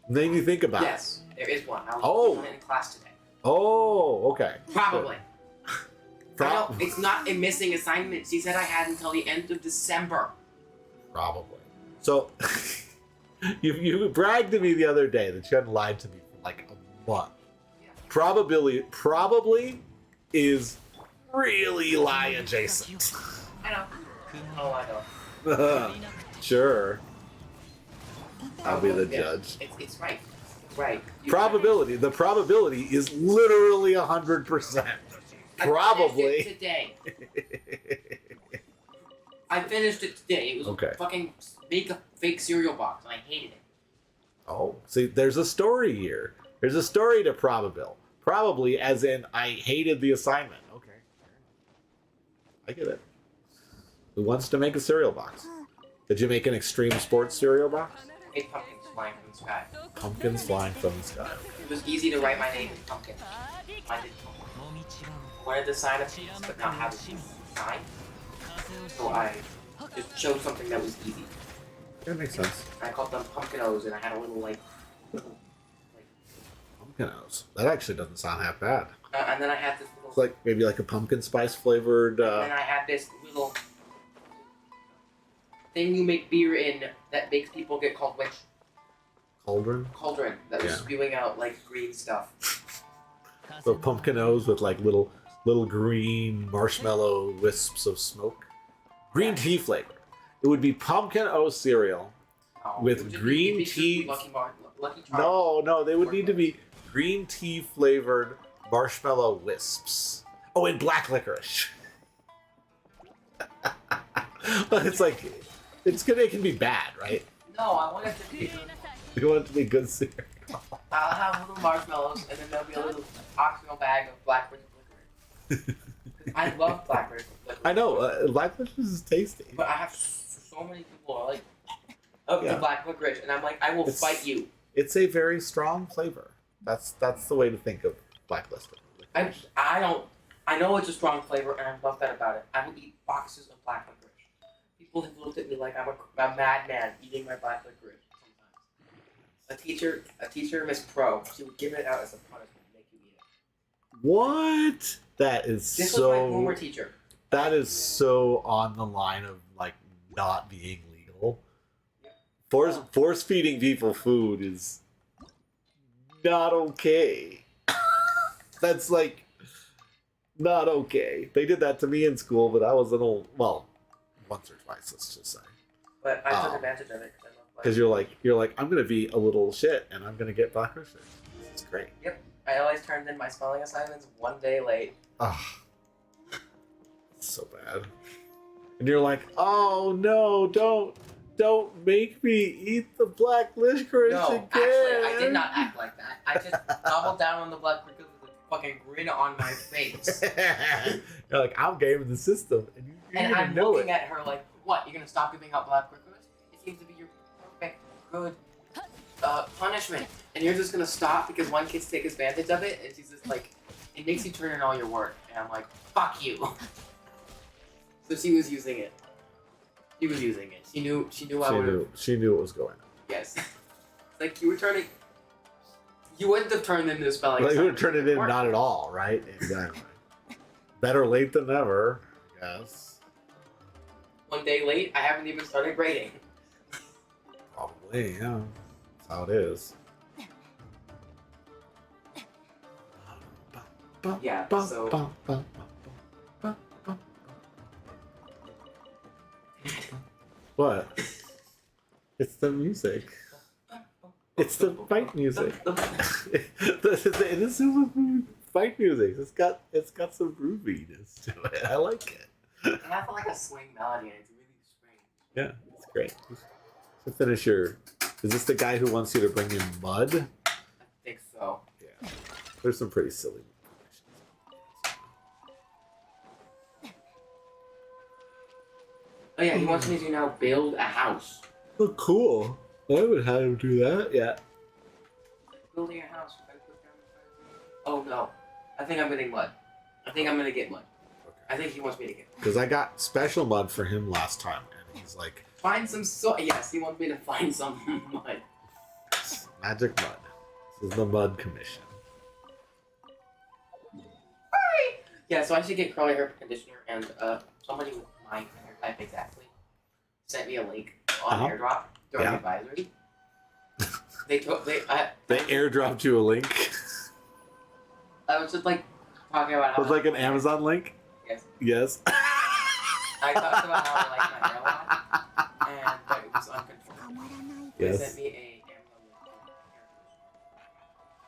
Then you think about it. Yes, there is one. I was Oh. in class today. Oh, okay. Probably. Pro- I know, it's not a missing assignment. She said I had until the end of December. Probably. So, you bragged to me the other day that you hadn't lied to me for like a month. Yeah. Probably is really lie adjacent. I know. Oh, I know. Sure. I'll be the Yeah, judge. It's right. It's right. You- The probability is literally 100%. I Probably. finished it today. I finished it today. It was Okay. fucking make a fake cereal box, and I hated it. Oh, see, there's a story here. There's a story to Probably, as in, I hated the assignment. Okay. I get it. Who wants to make a cereal box? Did you make an extreme sports cereal box? Hey, pumpkins flying from the sky. Pumpkins flying from the sky. It was easy to write my name in pumpkin. I did pumpkin. I wanted to sign a piece, but not have it. sign. So I just chose something that was easy. That makes sense. I called them Pumpkinos, and I had a little like Pumpkinos. That actually doesn't sound half bad. and then I had this little It's like maybe like a pumpkin spice flavored. and then I had this little thing you make beer in that makes people get called witch. Cauldron. Cauldron that was Yeah. spewing out like green stuff. So Pumpkinos with like little green marshmallow wisps of smoke. Green tea flavor. It would be pumpkin O cereal. Oh, With it would just green be just tea- Lucky Charms. No, they would need to be green tea flavored marshmallow wisps. Oh, and black licorice. But it's like it can be bad, right? No, I want it to be. You want it to be good cereal. I'll have little marshmallows, and then there'll be a little optional bag of black licorice. I love black licorice. I know, black licorice is tasty. But I have so many people are like, of Yeah. the black licorice, and I'm like, I will It's- fight you. It's a very strong flavor. That's the way to think of black licorice. I know it's a strong flavor, and I love that about it. I will eat boxes of black licorice. People have looked at me like I'm a madman eating my black licorice sometimes. A teacher, Miss Pro, she would give it out as a punishment to make you eat it. What? That is This so. was my former teacher. That is so on the line of like not being legal. Force feeding people food is not okay. That's like not okay. They did that to me in school, but I was an old once or twice, let's just say. But I took advantage of it because I love black. Because you're like I'm gonna be a little shit and I'm gonna get black licorice. It's great. Yep. I always turned in my spelling assignments 1 day late. Ah, it's so bad. And you're like, oh no, don't make me eat the black licorice No, again. actually, I did not act like that. I just doubled down on the black licorice with a fucking grin on my face. You're like, I'm gaming the system, and you And didn't I'm know looking it. at her like, what? You're gonna stop giving out black licorice? It seems to be your perfect, good punishment. And you're just gonna stop because one kid's take advantage of it? And she's just like, it makes you turn in all your work. And I'm like, fuck you. So she was using it. She was using it. She knew I would have. She knew what was going on. Yes. Like, you were turning. You wouldn't have turned into a spelling. Like, you would assignment. turn it in, not at all, right? Exactly. Better late than never, I guess. 1 day late, I haven't even started grading. Probably, yeah. That's how it is. Yeah, so- What? It's the music. It's the fight music. It is super fight music. It's got some grooviness to it. I like it. It has like a swing melody and it's really strange. Yeah, it's great. To finish your, is this the guy who wants you to bring in mud? I think so. Yeah. There's some pretty silly Oh yeah, he wants me to now build a house. Oh, cool. I would have him do that. Yeah. Building a house. You gotta put down the foundation. Oh no. I think I'm getting mud. I think I'm gonna get mud. I think he wants me to get mud. Because I got special mud for him last time, and he's like, Find some yes, he wants me to find some mud. magic mud. This is the mud commission. Yeah, so I should get curly hair conditioner and somebody with my hair type exactly sent me a link on Uh-huh. AirDrop during Yeah. advisory. They airdropped you a link. I was just like talking about It how was like an Amazon link. Yes. Yes. I talked about how I like my hair a lot, and that it was uncontrollable. They Yes. sent me a Amazon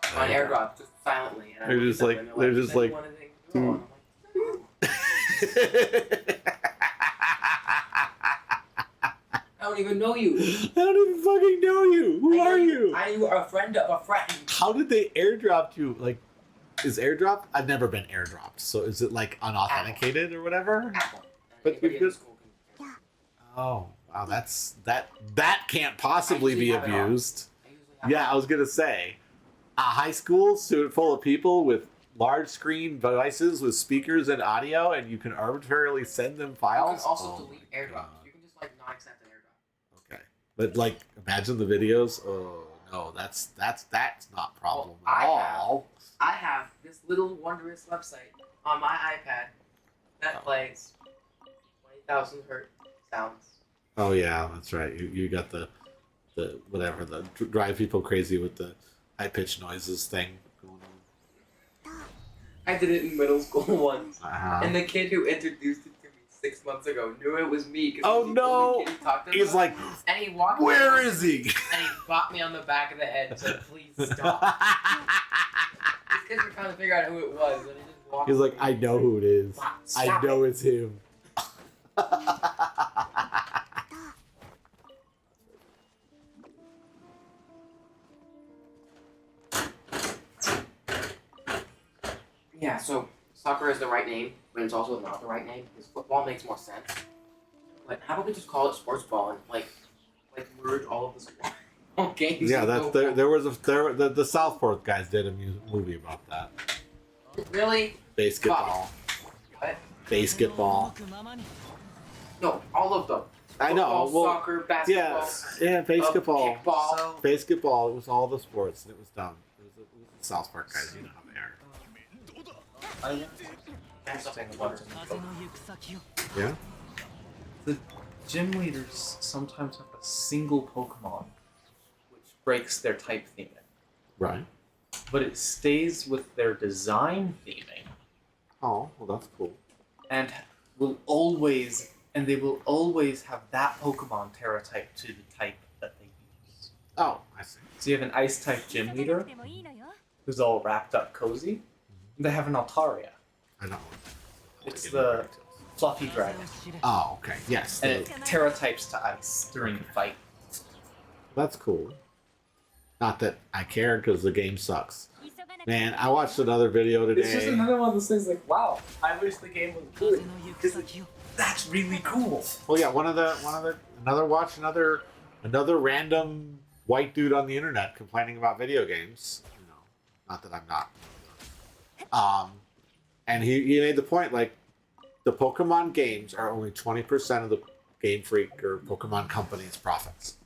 link on AirDrop just silently. And I They're looked just at like- them and they're "Is just that like, you want anything to go on?" I don't even know you. I don't even fucking know you. Who are you? I'm a friend of a friend. How did they airdrop you? Like, is airdrop? I've never been airdropped. So is it like unauthenticated or whatever? Apple. But Anybody you've in the got- school can. Oh, wow. That can't possibly I be usually have it on. abused. I usually have Yeah, I was gonna say, a high school student full of people with large screen devices with speakers and audio, and you can arbitrarily send them You files. can also Oh delete my airdrops. God. You can just like not accept an airdrop. Okay, but like, imagine the videos. Oh no, that's not problem at all. I have this little wondrous website on my iPad that plays 20,000 hertz sounds. Oh yeah, that's right. You got the whatever, the drive people crazy with the high pitched noises thing going on. I did it in middle school once, Uh-huh. and the kid who introduced it to me 6 months ago knew it was me. 'Cause Oh he was the no! only kid he talked to He's about. like, And he walked. where over is he? And he bopped me on the back of the head and said, "Please stop." These kids were trying to figure out who it was, and he just walked. He's like, over I and know said, who it is. Stop I know it. it's him. Yeah, so soccer is the right name, but it's also not the right name because football makes more sense. Like, how about we just call it sports ball and like merge all of the sport games? Yeah, into that's football? there was the Southport guys did a movie about that. Really? Basketball. What? Basketball. No, all of them. I know. Football, Well, soccer, basketball, yes, yeah, basketball. kickball. So, Basketball. It was all the sports, and it was dumb. It was the South Park guys. You know how they are. I learned That's something something about about them. Yeah. The gym leaders sometimes have a single Pokemon which breaks their type theming, Right. but it stays with their design theming Oh, well, that's cool. and they will always have that Pokemon Terra type to the type that they use. Oh, I see. So you have an Ice type gym leader who's all wrapped up cozy. And they have an Altaria, I know. It's the fluffy dragon, Oh, okay. Yes. and it Terra types to Ice during the fight. That's cool. Not that I care because the game sucks. Man, I watched another video today. It's just another one of those things like, wow, I wish the game was good. That's really cool. Well, yeah, another random white dude on the internet complaining about video games. You know, not that I'm not. And he made the point like the Pokemon games are only 20% of the Game Freak or Pokemon Company's profits,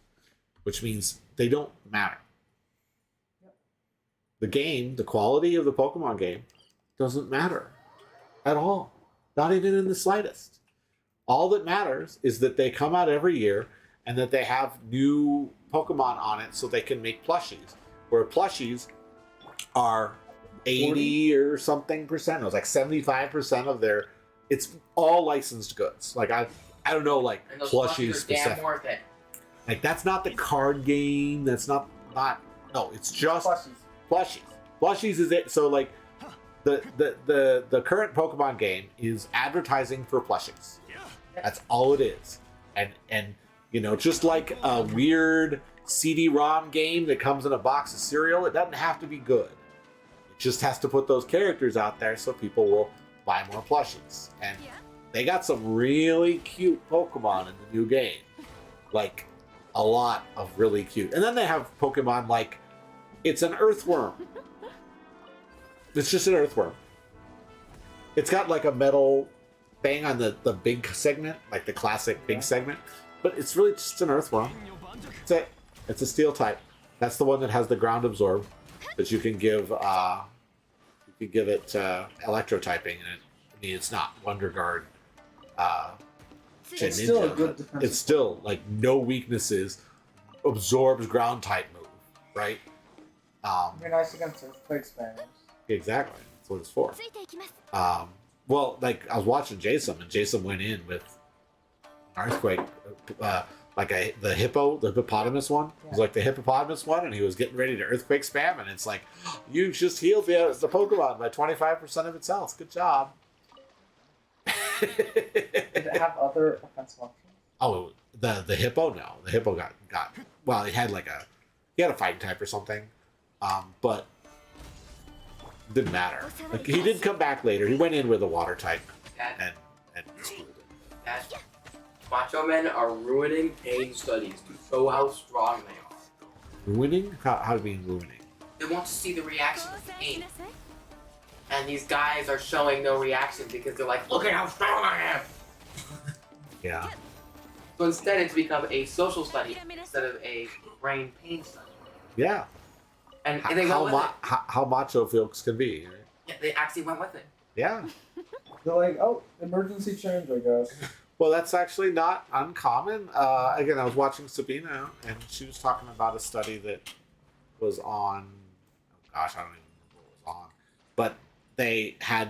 which means they don't matter. The game, the quality of the Pokemon game, doesn't matter at all. Not even in the slightest. All that matters is that they come out every year and that they have new Pokemon on it so they can make plushies. Where plushies are 80 or something percent. It was like 75% of their. It's all licensed goods. Like I don't know, like And those plushies are damn specific. worth it. Like that's not the card game. That's not. No, it's just plushies. Plushies is it. So like the current Pokemon game is advertising for plushies. That's all it is. And you know, just like a weird CD-ROM game that comes in a box of cereal, it doesn't have to be good. It just has to put those characters out there so people will buy more plushies. And they got some really cute Pokemon in the new game. Like a lot of really cute. And then they have Pokemon like it's an earthworm. It's just an earthworm. It's got like a metal thing on the big segment, like the classic big segment, but it's really just an earthworm. That's it. It's a steel type. That's the one that has the ground absorb that you can give it electro typing, and it's not Wonder Guard. It's still a Ninja, good but defensive. it's still like no weaknesses, absorbs ground type move, right? You're nice against earthquake spammers. Exactly. That's what it's for. Well, like I was watching Jason, and Jason went in with earthquake, the hippopotamus one. It was like the hippopotamus one, and he was getting ready to earthquake spam, and it's like, you just healed the Pokemon by 25% of its health. Good job. Did it have other offensive options? Oh, the hippo? No, the hippo got well. He had a fighting type or something, but didn't matter. Like he did come back later. He went in with a water type Dad, and schooled it. Dad, Macho Men are ruining pain studies to show how strong they are. Ruining? How do you mean ruining? They want to see the reaction of pain. and these guys are showing no reaction because they're like, look at how strong I am. Yeah. So instead, it's become a social study instead of a brain pain study. Yeah. And they went with it. How macho folks can be. Right? Yeah, they actually went with it. Yeah. They're like, oh, emergency change, I guess. Well, that's actually not uncommon. Again, I was watching Sabina, and she was talking about a study that was on. Oh gosh, I don't even remember what it was on, but they had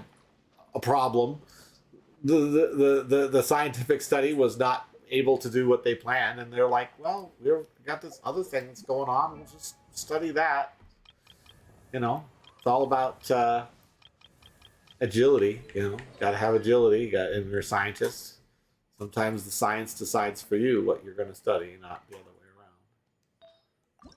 a problem. The scientific study was not able to do what they planned, and they're like, "Well, we've got this other thing that's going on. We'll just study that." You know, it's all about agility. You know, got to have agility. And you're a scientist. Sometimes the science decides for you what you're going to study, not the other way around.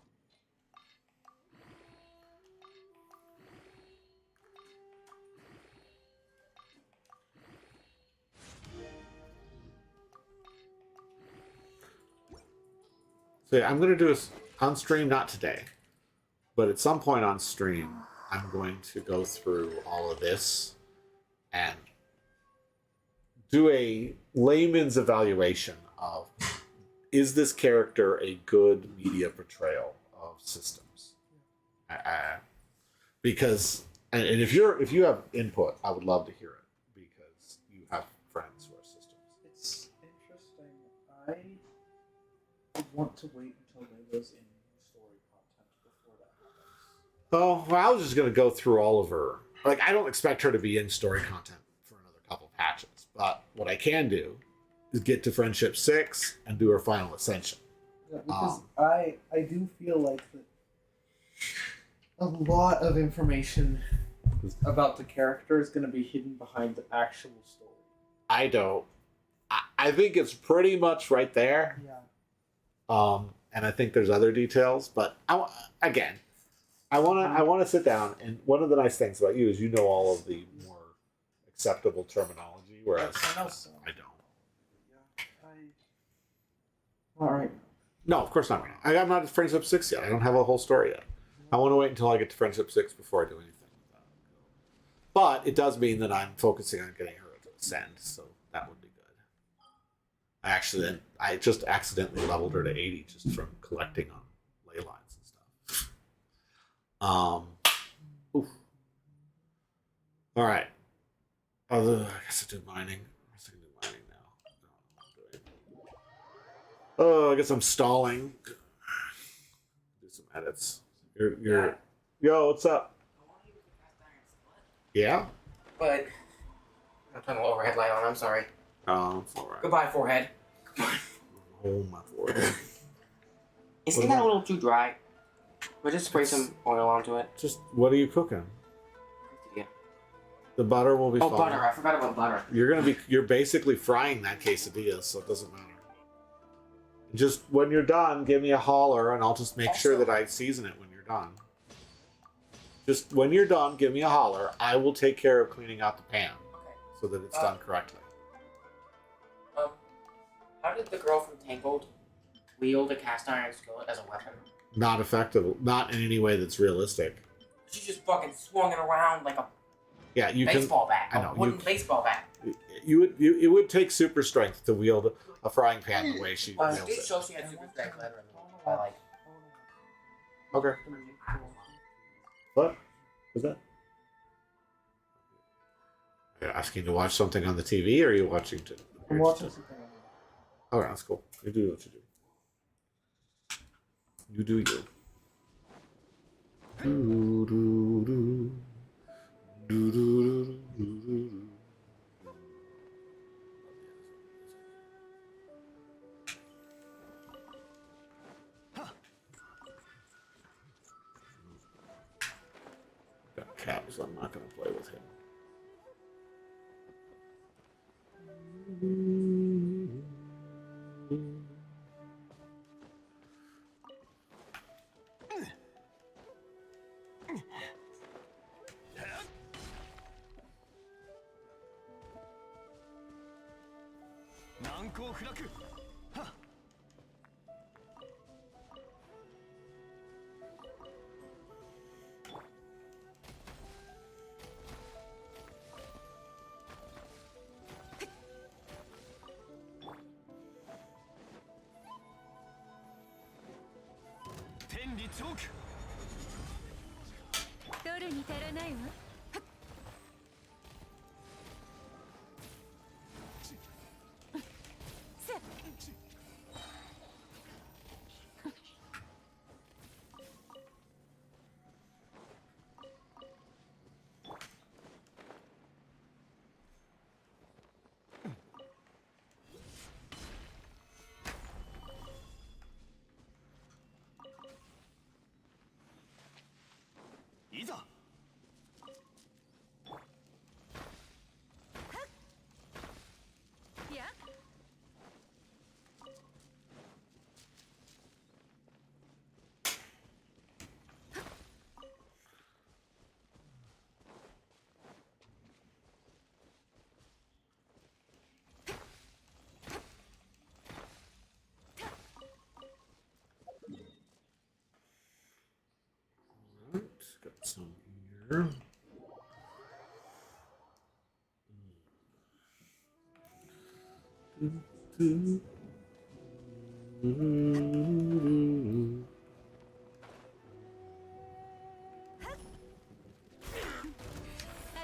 So yeah, I'm going to do this on stream, not today, but at some point on stream, I'm going to go through all of this and do a layman's evaluation of, is this character a good media portrayal of systems? Because and if you have input, I would love to hear it because you have friends who are systems. It's interesting. I want to wait until Layla's in story content before that happens. Oh, well, I was just going to go through all of her. Like, I don't expect her to be in story content for another couple patches, but what I can do is get to Friendship 6 and do her final ascension. Yeah, because I do feel like that a lot of information about the character is going to be hidden behind the actual story. I don't. I think it's pretty much right there. Yeah. And I think there's other details, but I want to sit down, and one of the nice things about you is you know all of the more acceptable terminology, whereas I know so. I don't. Yeah. All right. No, of course not right now. I'm not at Friendship 6 yet. I don't have a whole story yet. I want to wait until I get to Friendship 6 before I do anything with that. But it does mean that I'm focusing on getting her to ascend, so that would be good. I just accidentally leveled her to 80 just from collecting on ley lines and stuff. Oof. All right. I guess I do mining. I guess I can do mining now. I don't know what I'm doing. Oh, I guess I'm stalling. Do some edits. You're Yo, what's up? Yeah? But I'm trying to overhead light on. I'm sorry. Oh, it's all right. Goodbye, forehead. Oh, my forehead. Isn't that a little too dry? But just spray some oil onto it. Just, what are you cooking? Yeah. The butter will be Oh, fine. butter. I forgot about butter. You're basically frying that quesadilla, so it doesn't matter. Just when you're done, give me a holler, and I'll just make sure that I season it when you're done. Just when you're done, give me a holler. I will take care of cleaning out the pan so that it's done correctly. How did the girl from Tangled wield a cast iron skillet as a weapon? Not effective. Not in any way that's realistic. She just fucking swung it around like a can. baseball bat. I know. A wooden baseball bat. It would take super strength to wield a frying pan the way she wields Did it. show she had super strength leather by like. Okay. What? What's that? Are you asking to watch something on the TV, or are you watching to? I'm watching something. Oh, that's cool. You do what you do. You do you. Do, do, do. Do, do, do, do, do. Got cat, so I'm not going to play with him. 天理チョーク。取るに足らないわ。いざ。いや、Alright, got some here. Mm-hmm.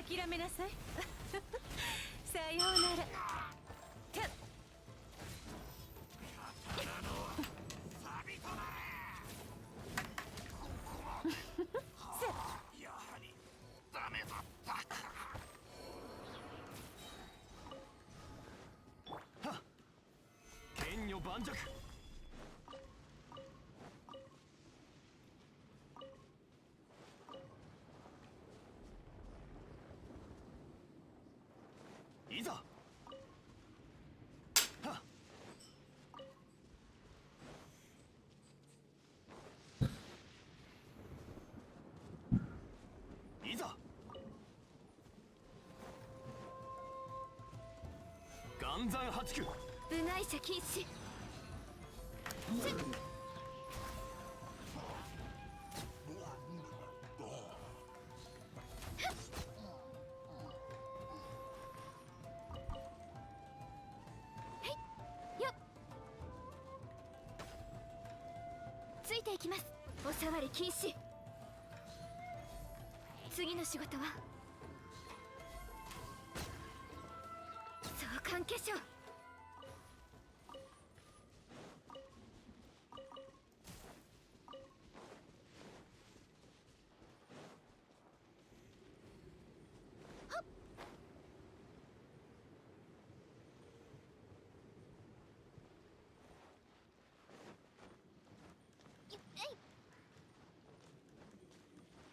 諦めなさい。さようなら。てっ剣女盤石。いざ。はっ。いざ。岩山八九。部外者禁止。ついていきます。おさわり禁止。次の仕事は相関化粧。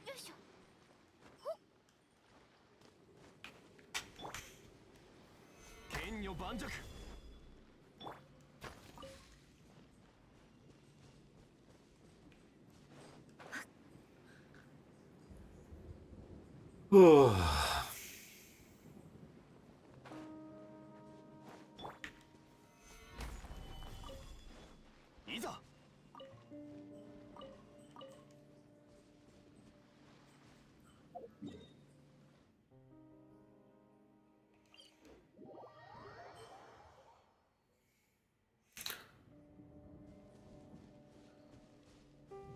よいしょ。剣女盤石。いざ。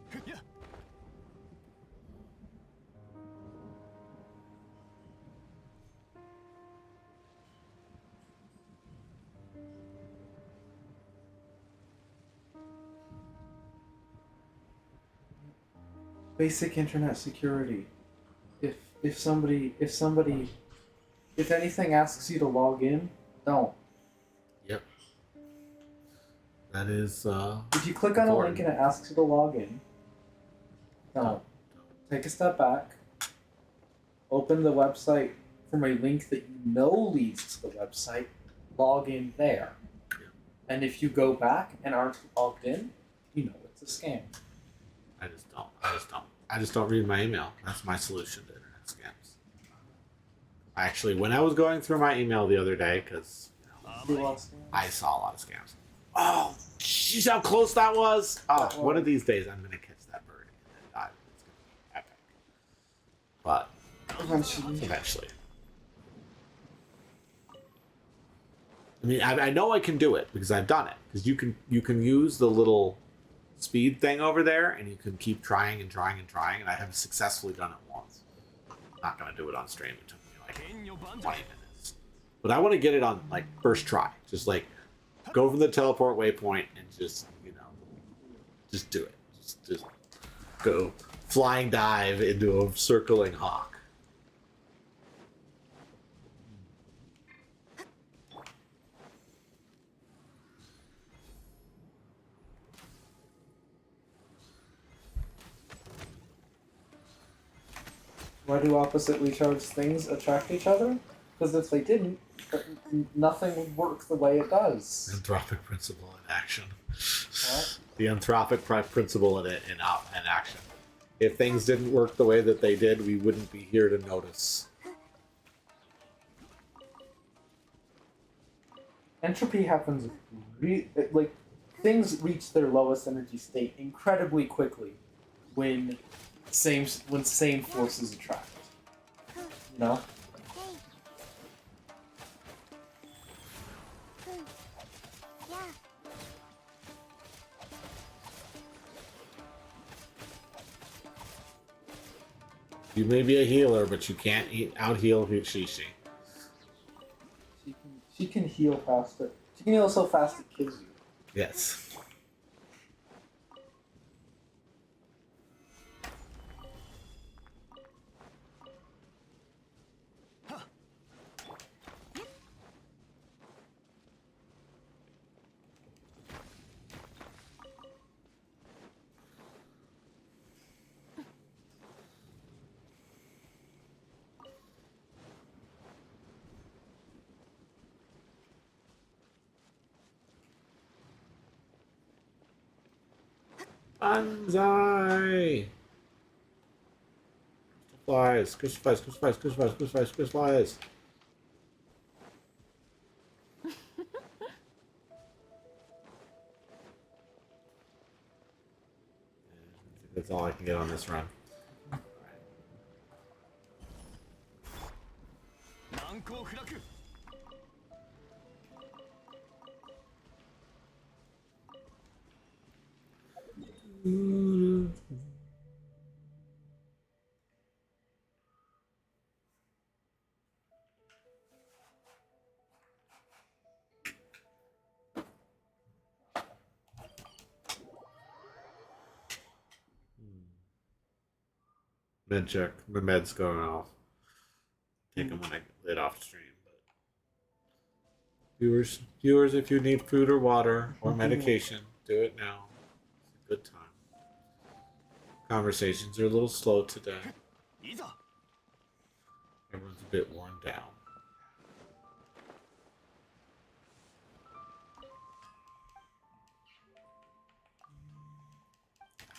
ふっや。Basic internet security. If somebody if anything asks you to log in, don't. Yep. That is If you click on a link important. and it asks you to log in, don't. Take a step back. Open the website from a link that you know leads to the website. Log in there. And if you go back and aren't logged in, you know it's a scam. I just don't read my email. That's my solution to internet scams. Actually, when I was going through my email the other day, because See a lot of scams? I saw a lot of scams. Oh, jeez, how close that was! Oh, That one of was. these days I'm gonna catch that bird and then dive. It's gonna be epic. But eventually. I mean, I know I can do it because I've done it. Because you can use the little speed thing over there, and you can keep trying and trying and trying. And I have successfully done it once. I'm not gonna do it on stream. It took me like 20 minutes. But I want to get it on like first try. Just like go from the teleport waypoint and just just do it. Just go flying dive into a circling hawk. Why do oppositely charged things attract each other? Because if they didn't, nothing would work the way it does. Anthropic principle in action. What? The anthropic principle in action. If things didn't work the way that they did, we wouldn't be here to notice. Entropy happens, like, things reach their lowest energy state incredibly quickly when same forces attract. You know? You may be a healer, but you can't out heal Shishi. She can heal faster. She can heal so fast it kills you. Yes. Banzai! Flies, crystal flies. That's all I can get on this run. Med check. My med's going off. Take them when I get off stream. But viewers, if you need food or water or medication, do it now. It's a good time. Conversations are a little slow today. Everyone's a bit worn down.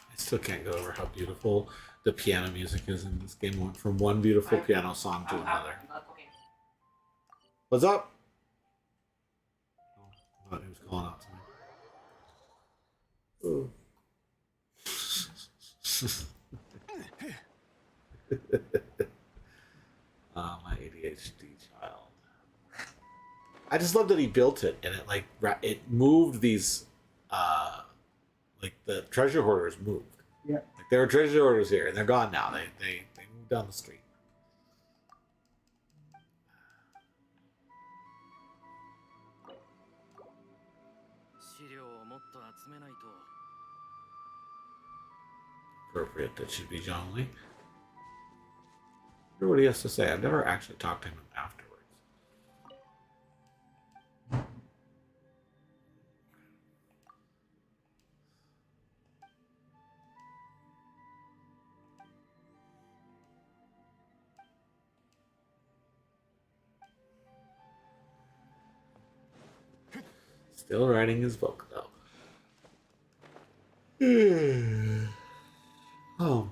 I still can't get over how beautiful the piano music is in this game. Went from one beautiful piano song to another. What's up? Oh, I thought he was calling out to me. Oh, my ADHD child. I just love that he built it, and it it moved these, like the treasure hoarders moved. Yeah. Like there were treasure hoarders here, and they're gone now. They moved down the street. Appropriate. That should be John Lee. I wonder what he has to say. I've never actually talked to him afterwards. Still writing his book, though. Oh.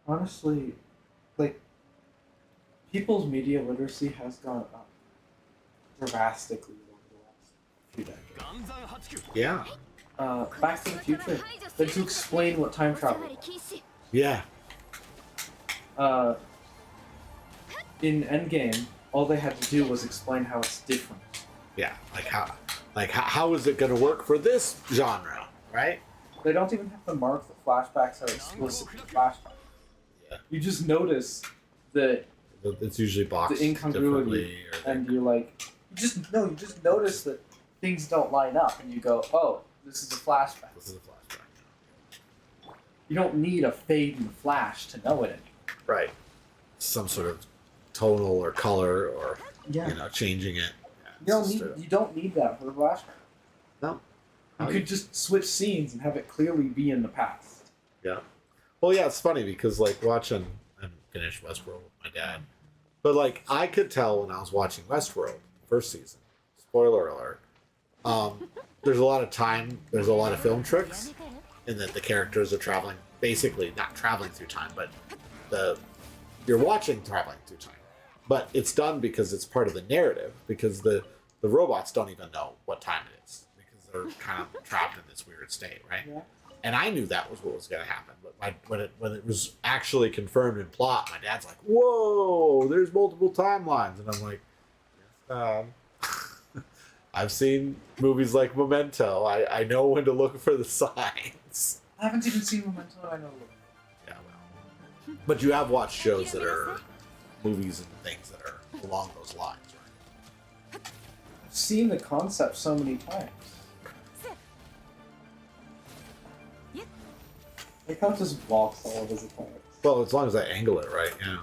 Honestly, like, people's media literacy has gone up drastically over the last few decades. Yeah. Back to the Future, they had to explain what time travel was. Yeah. In Endgame, all they had to do was explain how it's different. Yeah. Like, how is it going to work for this genre, right? They don't even have to mark the flashbacks are explicitly flashbacks. Yeah. You just notice that It's usually boxed the incongruity, differently, or and you're like, you just notice that things don't line up, and you go, oh, this is a flashback. this is a flashback. You don't need a fade and flash to know it anymore. Right. Some sort of tonal or color or Yeah. changing it. You don't need that for a flashback. No. You could just switch scenes and have it clearly be in the past. Yeah. Well, yeah, it's funny because like watching and finished Westworld with my dad, but like I could tell when I was watching Westworld first season. Spoiler alert. There's a lot of time. There's a lot of film tricks, in that the characters are traveling, basically not traveling through time, but you're watching traveling through time. But it's done because it's part of the narrative. Because the robots don't even know what time it is because they're kind of trapped in this weird state, right? Yeah. And I knew that was what was going to happen. But when it was actually confirmed in plot, my dad's like, "Whoa, there's multiple timelines," and I'm like, "Yes, I've seen movies like Memento. I know when to look for the signs." I haven't even seen Memento. I know. Yeah, well, but you have watched shows that are movies and things that are along those lines, right? I've seen the concept so many times. Like how it just walks all over the place. Well, as long as I angle it right, yeah.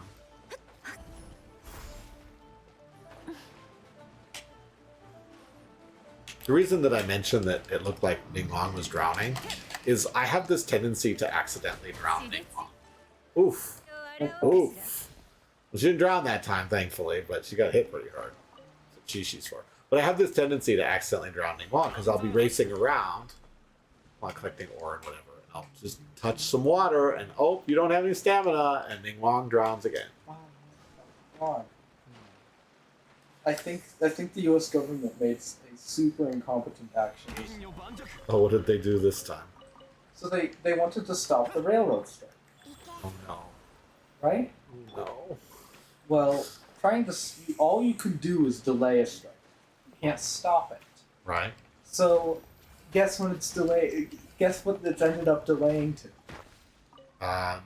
The reason that I mentioned that it looked like Ning Long was drowning is I have this tendency to accidentally drown Ning Long. Oof. Oof. Well, she didn't drown that time, thankfully, but she got hit pretty hard. That's what she's for. But I have this tendency to accidentally drown Ning Long because I'll be racing around while collecting ore and whatever. And I'll just touch some water and, oh, you don't have any stamina, and Ning Long drowns again. Oh my god. I think the U.S. government made a super incompetent action. Oh, what did they do this time? So they wanted to stop the railroad strike, Oh, no. right? Oh, no. Well, all you can do is delay a strike. You can't stop it. Right. So, guess when it's delayed? Guess what it's ended up delaying to?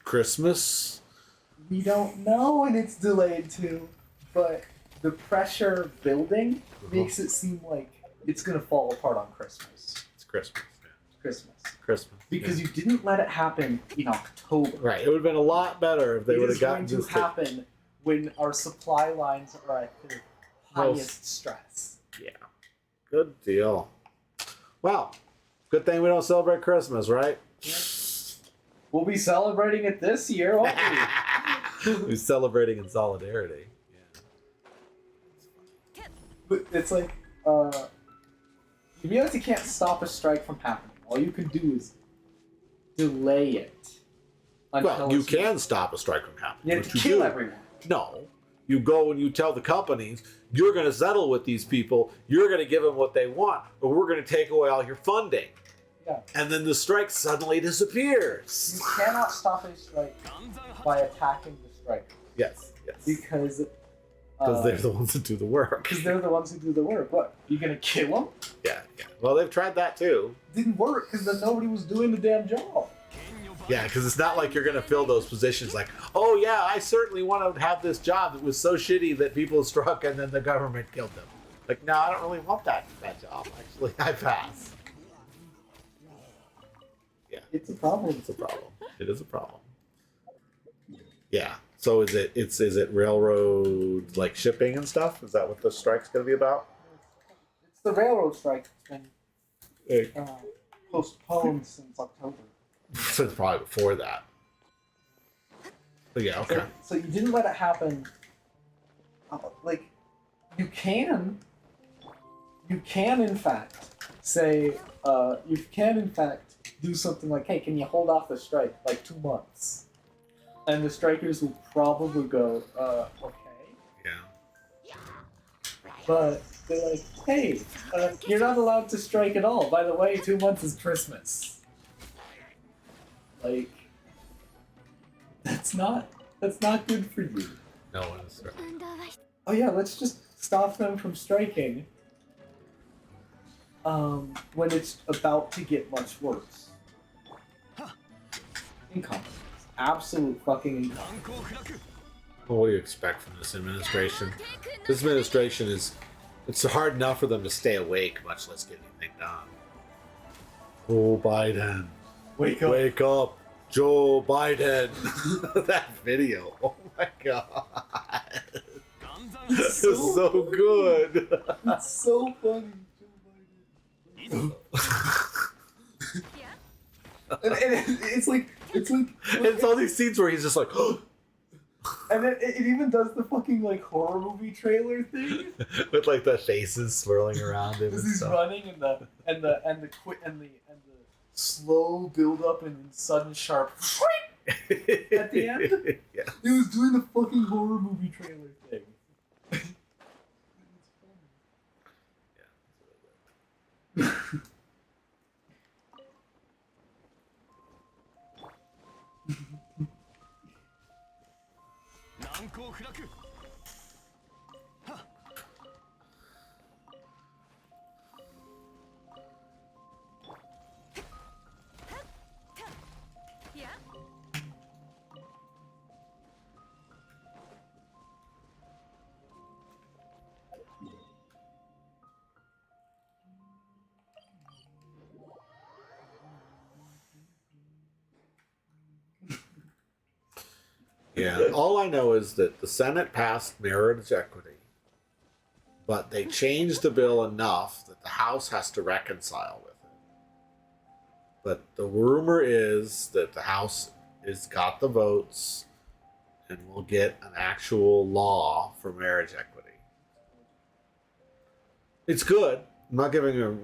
Christmas? We don't know when it's delayed to, but the pressure building makes it seem like it's gonna fall apart on Christmas. It's Christmas. Yeah. Christmas. Christmas. Because you didn't let it happen in October. Right. It would have been a lot better if they would have gotten It is going this to happen when our supply lines are at their highest stress. Yeah. Good deal. Well, good thing we don't celebrate Christmas, right? We'll be celebrating it this year, won't we? We're celebrating in solidarity. Yeah. But it's like, you realize you can't stop a strike from happening. All you can do is delay it. Well, you can stop a strike from happening. You have What to you kill do- everyone. No. You go and you tell the companies, you're going to settle with these people, you're going to give them what they want, but we're going to take away all your funding. Yeah. And then the strike suddenly disappears. You cannot stop a strike by attacking the strikers. Yes, yes. Because They're the ones that do the work. Because they're the ones who do the work. What? You gonna kill them? Yeah, yeah. Well, they've tried that too. Didn't work because then nobody was doing the damn job. Yeah, because it's not like you're going to fill those positions like, oh yeah, I certainly want to have this job that was so shitty that people struck and then the government killed them. Like, no, I don't really want that job, actually. I pass. Yeah. It's a problem. It's a problem. It is a problem. Yeah. So is it railroad, like shipping and stuff? Is that what the strike's going to be about? It's the railroad strike that's Hey. been postponed since October. So it's probably before that. But yeah, okay. So you didn't let it happen. Like, you can in fact say, you can in fact do something like, hey, can you hold off the strike like 2 months? And the strikers will probably go, okay. Yeah. But they're like, hey, you're not allowed to strike at all. By the way, 2 months is Christmas. Like, that's not good for you. No one is right. Oh yeah, let's just stop them from striking. when it's about to get much worse. Incompetence. Absolute fucking incompetence. Well, what do you expect from this administration? This administration it's hard enough for them to stay awake, much less get anything done. Joe Biden. Wake up. Wake up. Joe Biden. That video. Oh my god. It's so good. It's so funny. and it's like It's all these scenes where he's just like and then it even does the fucking like horror movie trailer thing. with like the faces swirling around him and He's stuff. running and the slow build up and then sudden sharp at the end. Yeah. It was doing the fucking horror movie trailer thing. Yeah. Yeah, all I know is that the Senate passed marriage equity, but they changed the bill enough that the House has to reconcile with it. But the rumor is that the House has got the votes and will get an actual law for marriage equity. It's good. I'm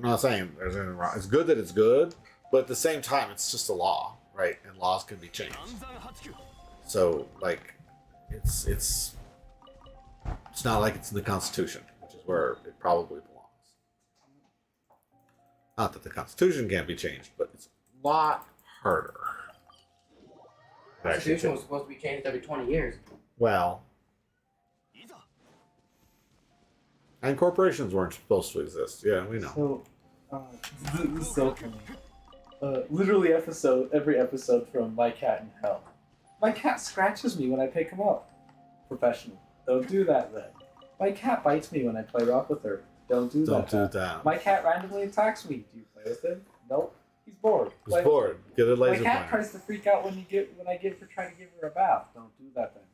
not saying there's anything wrong. It's good that it's good, but at the same time, it's just a law, right? And laws can be changed. So, like, it's not like it's in the Constitution, which is where it probably belongs. Not that the Constitution can't be changed, but it's a lot harder. The Constitution was supposed to be changed every 20 years. Well, and corporations weren't supposed to exist. Yeah, we know. So, this is so funny. Literally every episode from My Cat in Hell. My cat scratches me when I pick him up. Professional. Don't do that then. My cat bites me when I play rock with her. Don't do that. Don't do that. My cat randomly attacks me. Do you play with him? Nope. He's bored. He's bored. Get a laser My cat pointer. tries to freak out when I try to give her a bath. Don't do that then.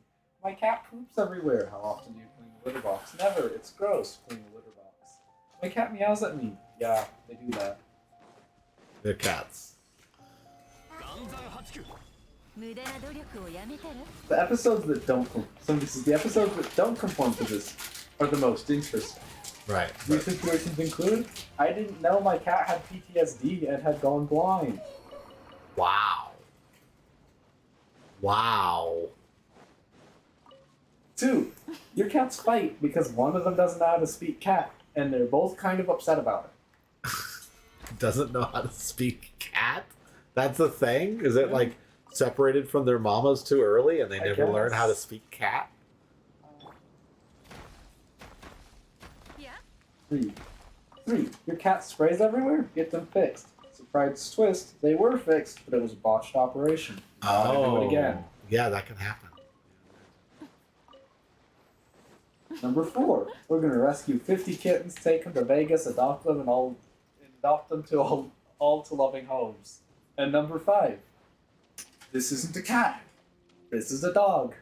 My cat poops everywhere. How often do you clean the litter box? Never. It's gross. Clean the litter box. My cat meows at me. Yeah, they do that. They're cats. The episodes that don't the episodes that don't conform to this are the most interesting. Right. These situations include, I didn't know my cat had PTSD and had gone blind. Wow. Wow. 2, your cats fight because one of them doesn't know how to speak cat, and they're both kind of upset about it. Doesn't know how to speak cat? That's a thing? Is it like separated from their mamas too early and they never learn how to speak cat? Yeah. 3, your cat sprays everywhere? Get them fixed. Surprise twist, they were fixed, but it was a botched operation. Do it again. Yeah, that can happen. Number 4, we're gonna rescue 50 kittens, take them to Vegas, adopt them, and adopt them to all to loving homes. And number 5, this isn't a cat. This is a dog.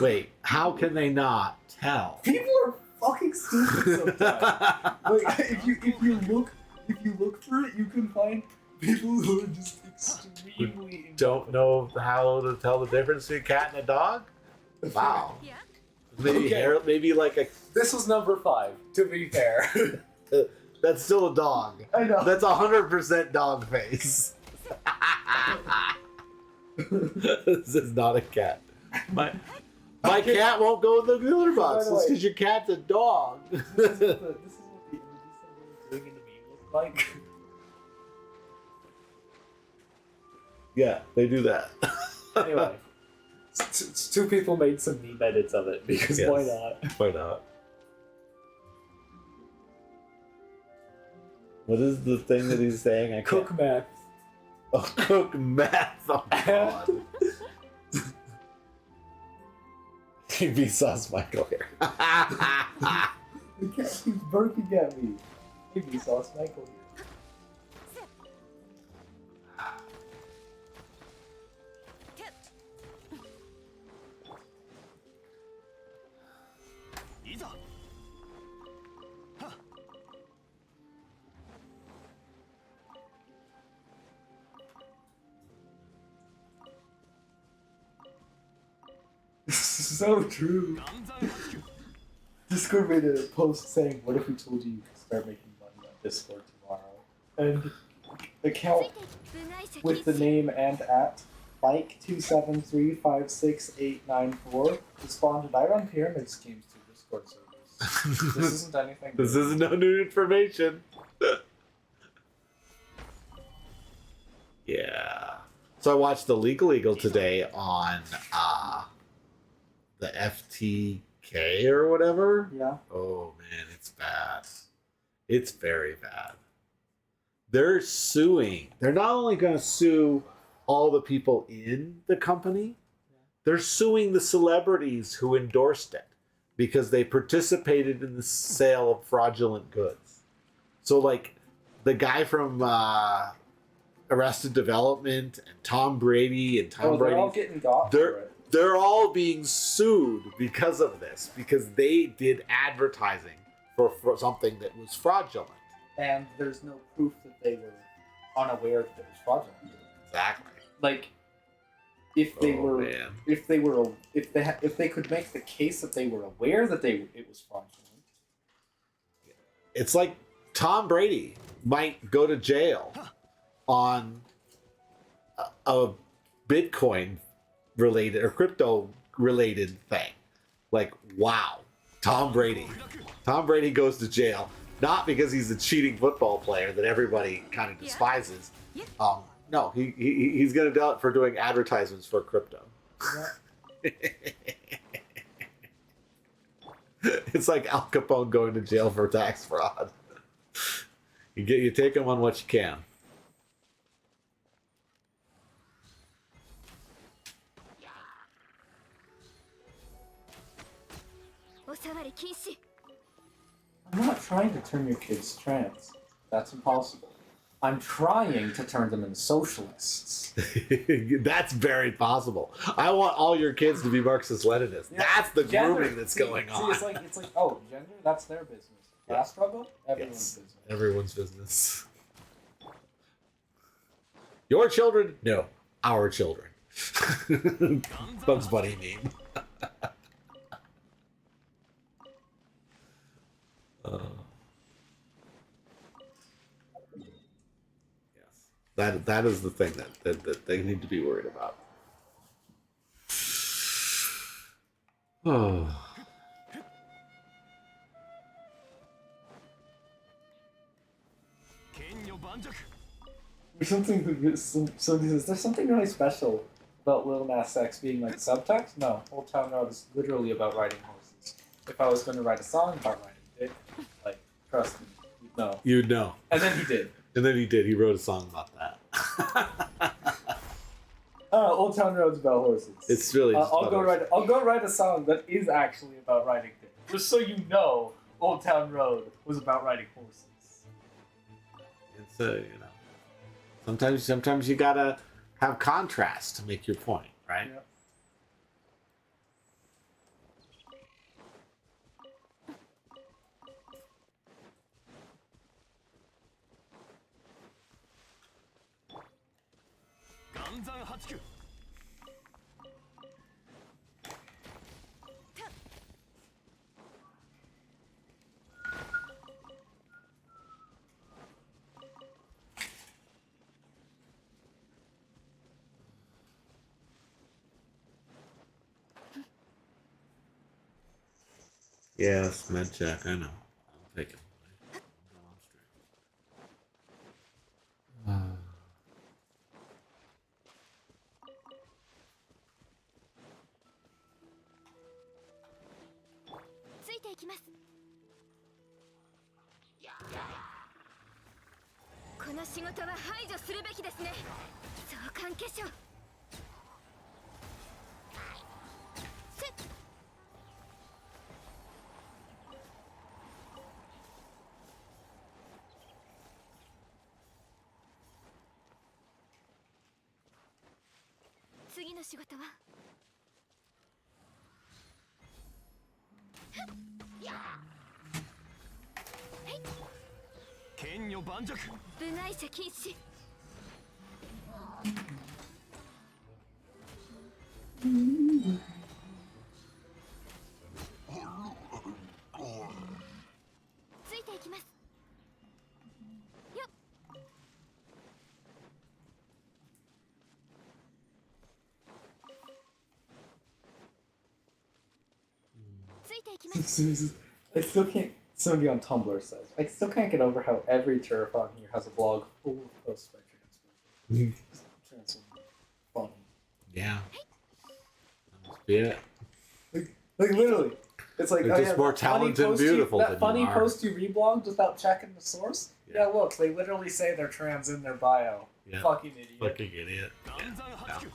Wait, how can they not tell? People are fucking stupid sometimes. Like if you look for it, you can find people who are just extremely Don't know how to tell the difference between a cat and a dog? Wow. Yeah. Maybe, Okay. maybe like a... This was number 5, to be fair. That's still a dog. I know. That's 100% dog face. This is not a cat. My cat won't go in the litter box. By the It's way- because your cat's a dog. This is what the images doing in the meme look like. Yeah, they do that. Anyway, 2 people made some meme edits of it because why Yes. not? Why not? What is the thing that he's saying? I can't. Cook meth. Oh, cook meth. Oh, God. Be Sauce Michael here. The cat keeps barking at me. Maybe Sauce Michael here. いざ。はっ。 This is so true. 岩山発球。 Discord made a post saying, "What if we told you you could start making money on Discord tomorrow?" And account with the name and at Mike273568894 responded, "I run pyramid schemes through Discord servers. This isn't anything." This is no new information. Yeah. So I watched the Legal Eagle today on the FTK or whatever. Yeah. Oh man, it's bad. It's very bad. They're suing. They're not only going to sue all the people in the company, they're suing the celebrities who endorsed it because they participated in the sale of fraudulent goods. So, like, the guy from Arrested Development and Tom Brady and Tom They're Brady, all getting got for it. they're all being sued because of this, because they did advertising for something that was fraudulent. And there's no proof that they were unaware that it was fraudulent. Exactly. Like, if they Man. if they could make the case that they were aware that it was fraudulent. It's like Tom Brady might go to jail on a Bitcoin related or crypto related thing. Like, wow, Tom Brady goes to jail, not because he's a cheating football player that everybody kind of despises. No, he's going to do it for doing advertisements for crypto. Yeah. It's like Al Capone going to jail for tax fraud. You take him on what you can. I'm not trying to turn your kids trans. That's impossible. I'm trying to turn them into socialists. That's very possible. I want all your kids to be Marxist-Leninists. Yeah. That's the Gender- grooming that's going on. See, it's like, oh, gender, that's their business. Class struggle, everyone's Yes, business. everyone's business. Your children? No, our children. Bugs Bunny meme. Yes, that is the thing that they need to be worried about. Oh. Somebody says, there's something really special about Lil Nas X being like subtext? No, Old Town Road is literally about riding horses. If I was going to write a song about riding dick, like, trust me, you'd know. You'd know. And then he did. And then he did. He wrote a song about that. Old Town Road's about horses. It's really just I'll about go write a song that is actually about riding dick. Just so you know, Old Town Road was about riding horses. It's sometimes you gotta have contrast to make your point, right? Yeah. Yes, med check. I know. I'll take it. な仕事は排除するべきですね。相関化粧。せっ。次の仕事は。剣女盤石。部外者禁止。ついていきます。よっ。ついていきます。I still can't. Somebody on Tumblr says, I still can't get over how every Terraform here has a blog full of posts by trans women. Trans women. Funny. Yeah. That must be it. Like literally. It's like, They're oh, just yeah, more that funny talented and post you- beautiful that than funny you are. post you reblogged without checking the source? Yeah. Yeah, look, they literally say they're trans in their bio. Yeah. Fucking idiot. Fucking idiot. 暗算発揮。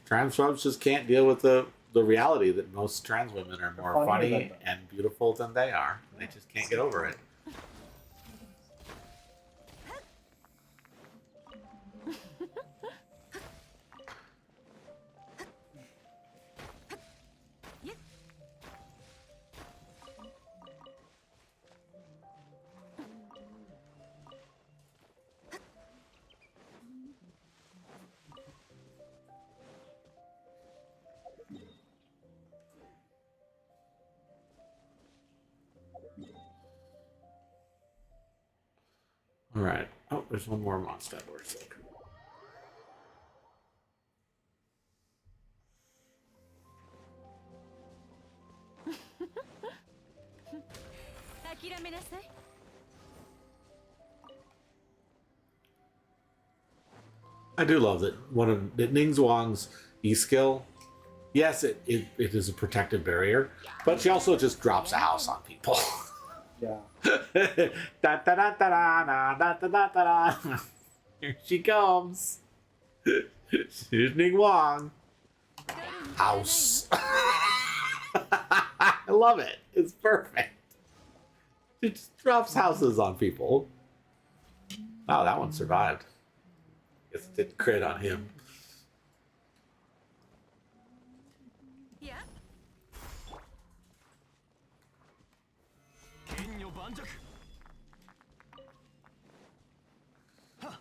Transphobes just can't deal with the reality that most trans women are more Funnier funny than them. and beautiful than they are. They just can't get over it. All right. Oh, there's one more monster. Where's it? 諦めなさい。 I do love that one of that Ning Zhuang's E skill. Yes, it is a protective barrier, but she also just drops a house on people. Yeah. Da, da, da, da, da, da, da, da, da, da. Here she comes. Here's Ning Wang. House. I love it. It's perfect. It just drops houses on people. Wow, that one survived. Guess it did crit on him. いや。剣女盤石。はっ。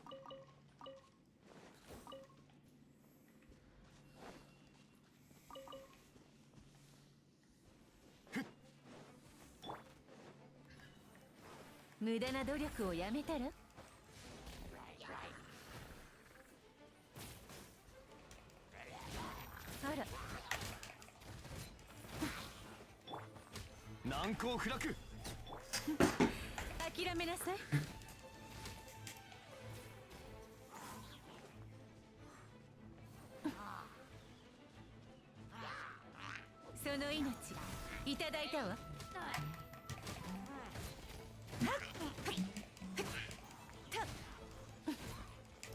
無駄な努力をやめたら。あら。難攻不落。諦めなさい。その命いただいたわ。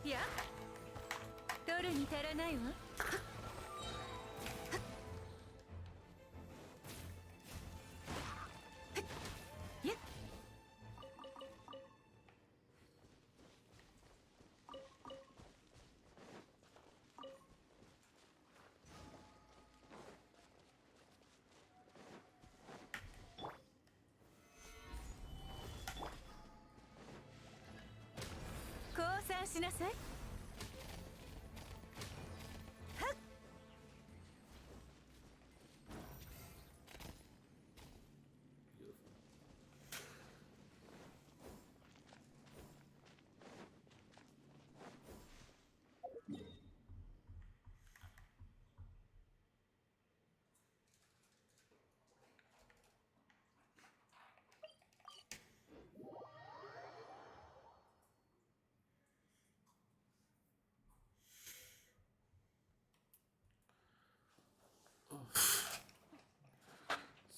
いや、取るに足らないわ。降参しなさい。はっ。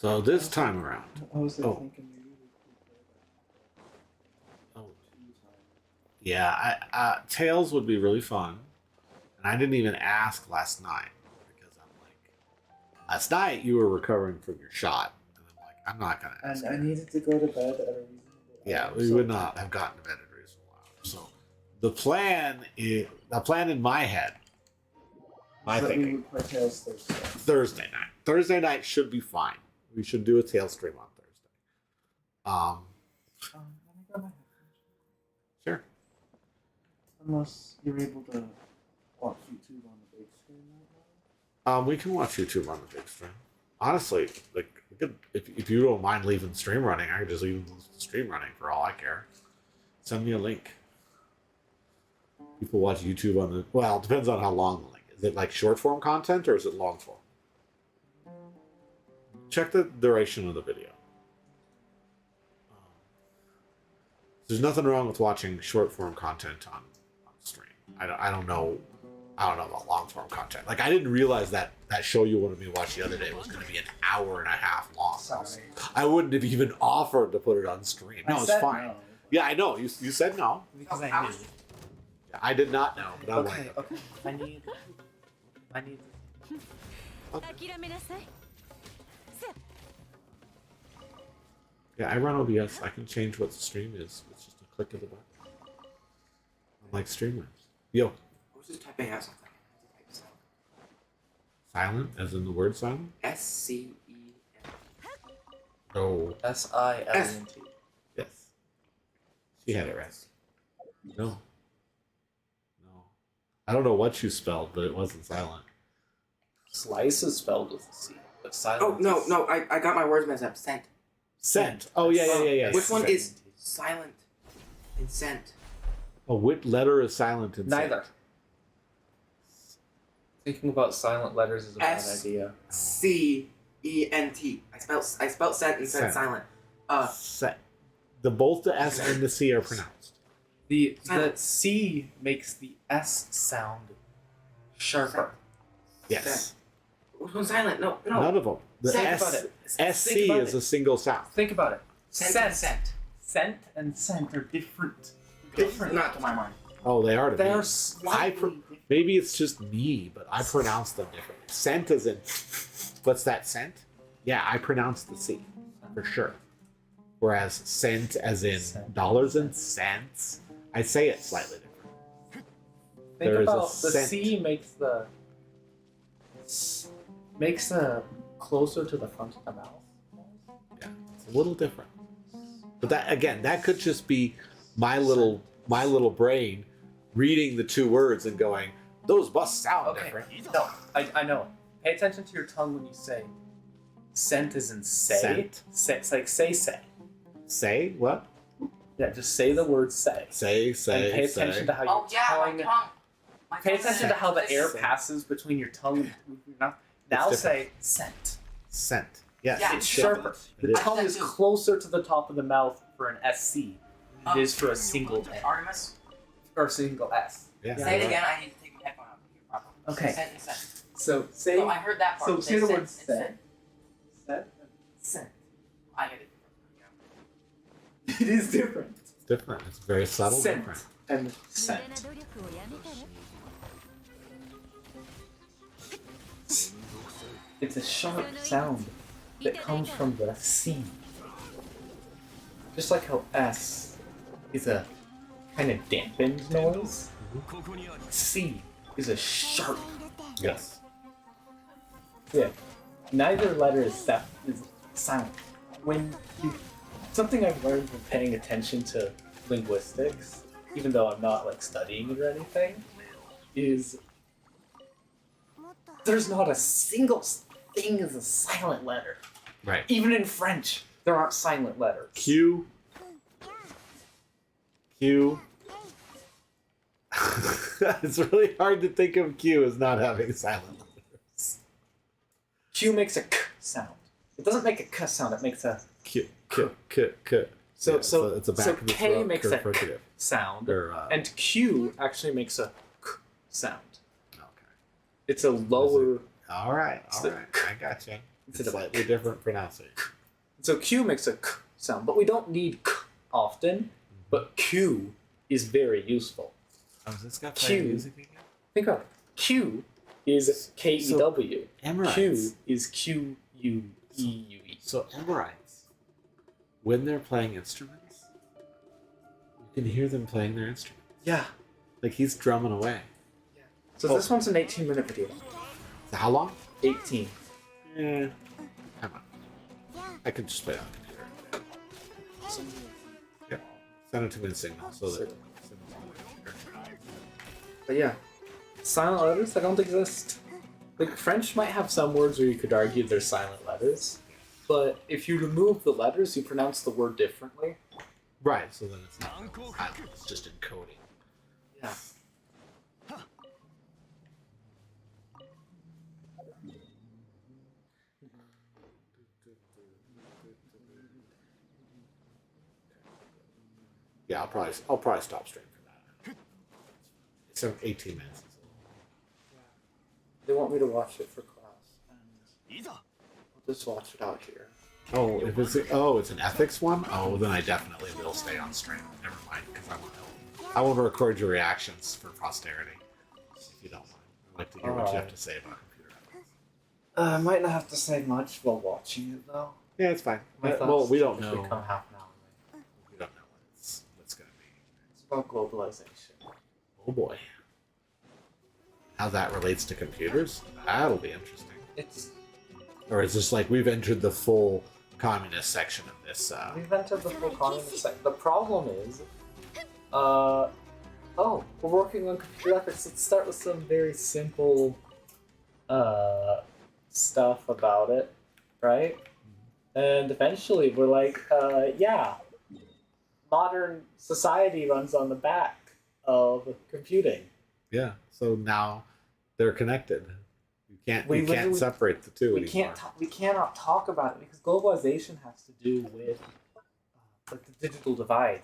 So this time around. I was Oh. thinking maybe we could play that Oh, 2 times. Yeah, Tails would be really fun. And I didn't even ask last night because I'm like, last night you were recovering from your shot. And I'm like, I'm not going to ask. And I her. needed to go to bed at a reasonable Yeah, hour, we so- would not have gotten to bed at a reasonable hour. So the plan in my head, my that we thinking, would play Tales Thursday. Thursday night. Thursday night should be fine. We should do a Tails stream on Thursday. Let me grab my headphones. Sure. Unless you're able to watch YouTube on the big screen right now. We can watch YouTube on the big stream. Honestly, like we could, if you don't mind leaving the stream running, I could just leave the stream running for all I care. Send me a link. People watch YouTube on the well, it depends on how long the link is. Is it like short form content or is it long form? Check the duration of the video. There's nothing wrong with watching short form content on stream. I don't know about long form content. Like I didn't realize that show you wanted me to watch the other day was going to be an hour and a half long. Sorry. I wouldn't have even offered to put it on stream. No, I it's said fine. no, Yeah, I know. You said no. because I knew. I did not know, but I'm Okay, like, okay. I need. 諦めなさい。 yeah, I run OBS. I can change what the stream is. It's just a click of the button. Unlike streamers. Yo, I was just typing out something. I had to type silent, as in the word silent? SCEN. No. SILENT. Yes. She had it right. No. No. I don't know what you spelled, but it wasn't silent. Slice is spelled with a C, but silent. Oh no, I got my words messed up. Scent. Scent. Oh, yeah. Which one Scent. is silent in scent? Oh, what letter is silent in scent? Neither. Thinking about silent letters is a bad S. idea. CENT. I spelled scent and said Scent. silent. Scent. Both the S and the C are pronounced. The Silent. C makes the S sound sharper. Yes. Which one's silent? No. None of them. The Think S, about it. SC Think about is it. a single sound. Think about it. Scent. Scent. Scent and scent are different. Not to my mind. Oh, they are to They me. are slightly different. Maybe it's just me, but I pronounce them differently. Scent is in. What's that scent? Yeah, I pronounce the C for sure. Whereas cent, as in Cent. dollars and cents, I say it slightly different. Think There is a about the scent. C makes the closer to the front of the mouth. Yeah, it's a little different. But that again, that could just be my little brain reading the two words and going, those must sound Okay. different. No, I know. Pay attention to your tongue when you say. Scent is in say. Scent. Say. It's like say. Say what? Yeah, just say the word say. Say, And pay attention say. to how your tongue. Pay attention to how the air Scent. passes between your tongue and your mouth. Now It's say scent. Scent. Yes. Yeah, It's sharper. It The is. tongue is closer to the top of the mouth for an SC than it is for a single N Artemis. or a single S. Yeah. Say it again. I need to take my headphone out. Here, properly. Okay. Scent and scent. So say. No, I heard that part. So say the scent word and scent. Scent. Scent. I get it. It is different. It's different. It's very subtle Scent different. and 無駄 scent. な努力をやめたら It's a sharp sound that comes from the C. Just like how S is a kind of dampened noise, ここにある C is a sharp. Yes. Yeah. Neither letter is silent. When you, something I've learned from paying attention to linguistics, even though I'm not like studying it or anything, is there's not a single thing as a silent letter. Right. Even in French, there aren't silent letters. Q. It's really hard to think of Q as not having silent letters. Q makes a k sound. It doesn't make a k sound. It makes a K. so Yeah, so it's a back so of the K throat makes a k fricative. sound, Or, and Q actually makes a k sound. Okay. It's a lower. All right. It's All the right. I gotcha. It's Instead of slightly different pronunciation. So Q makes a k sound, but we don't need k often. But Q is very useful. Oh, is this guy playing Q. music again? Think about it. Q is KEW. Amorites. Q is QUEUE. So Amorites, when they're playing instruments, you can hear them playing their instruments. Yeah. Like he's drumming away. So this one's an 18-minute video. So how long? 18. Yeah. How much? I can just play it on the computer. Yeah. Send it to me in Signal so that. Send it to me on the computer. But yeah, silent letters that don't exist. Like French might have some words where you could argue they're silent letters, but if you remove the letters, you pronounce the word differently. Right. So then it's not silent, it's just encoding. Yeah. Yeah, I'll probably stop stream for that. It's 18 minutes. They want me to watch it for class, and I'll just watch it out here. Oh, it's an ethics one. Oh, then I definitely will stay on stream. Never mind, because I want to record your reactions for posterity. If you don't mind, I'd like to hear what you have to say about computer ethics. I might not have to say much while watching it though. Yeah, it's fine. My Well, we don't thoughts know. usually come half an hour late. We don't know what's going to be. It's about globalization. Oh boy. How that relates to computers? That'll be interesting. It's Or is this like we've entered the full communist section of this? we've entered the full communist sector. The problem is, we're working on computer ethics. Let's start with some very simple, stuff about it, right? And eventually, we're like, modern society runs on the back of computing. Yeah. So now they're connected. You We can't literally- separate the two We anymore. we cannot talk about it because globalization has to do with like the digital divide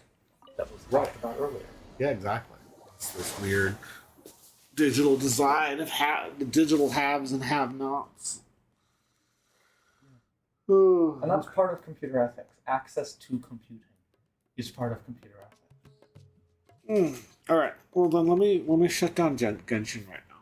that was talked about earlier. Yeah, exactly. It's this weird digital design of the digital haves and have-nots. And that's part of computer ethics. Access to computing is part of computer ethics. All right. Well, then let me shut down Genshin right now.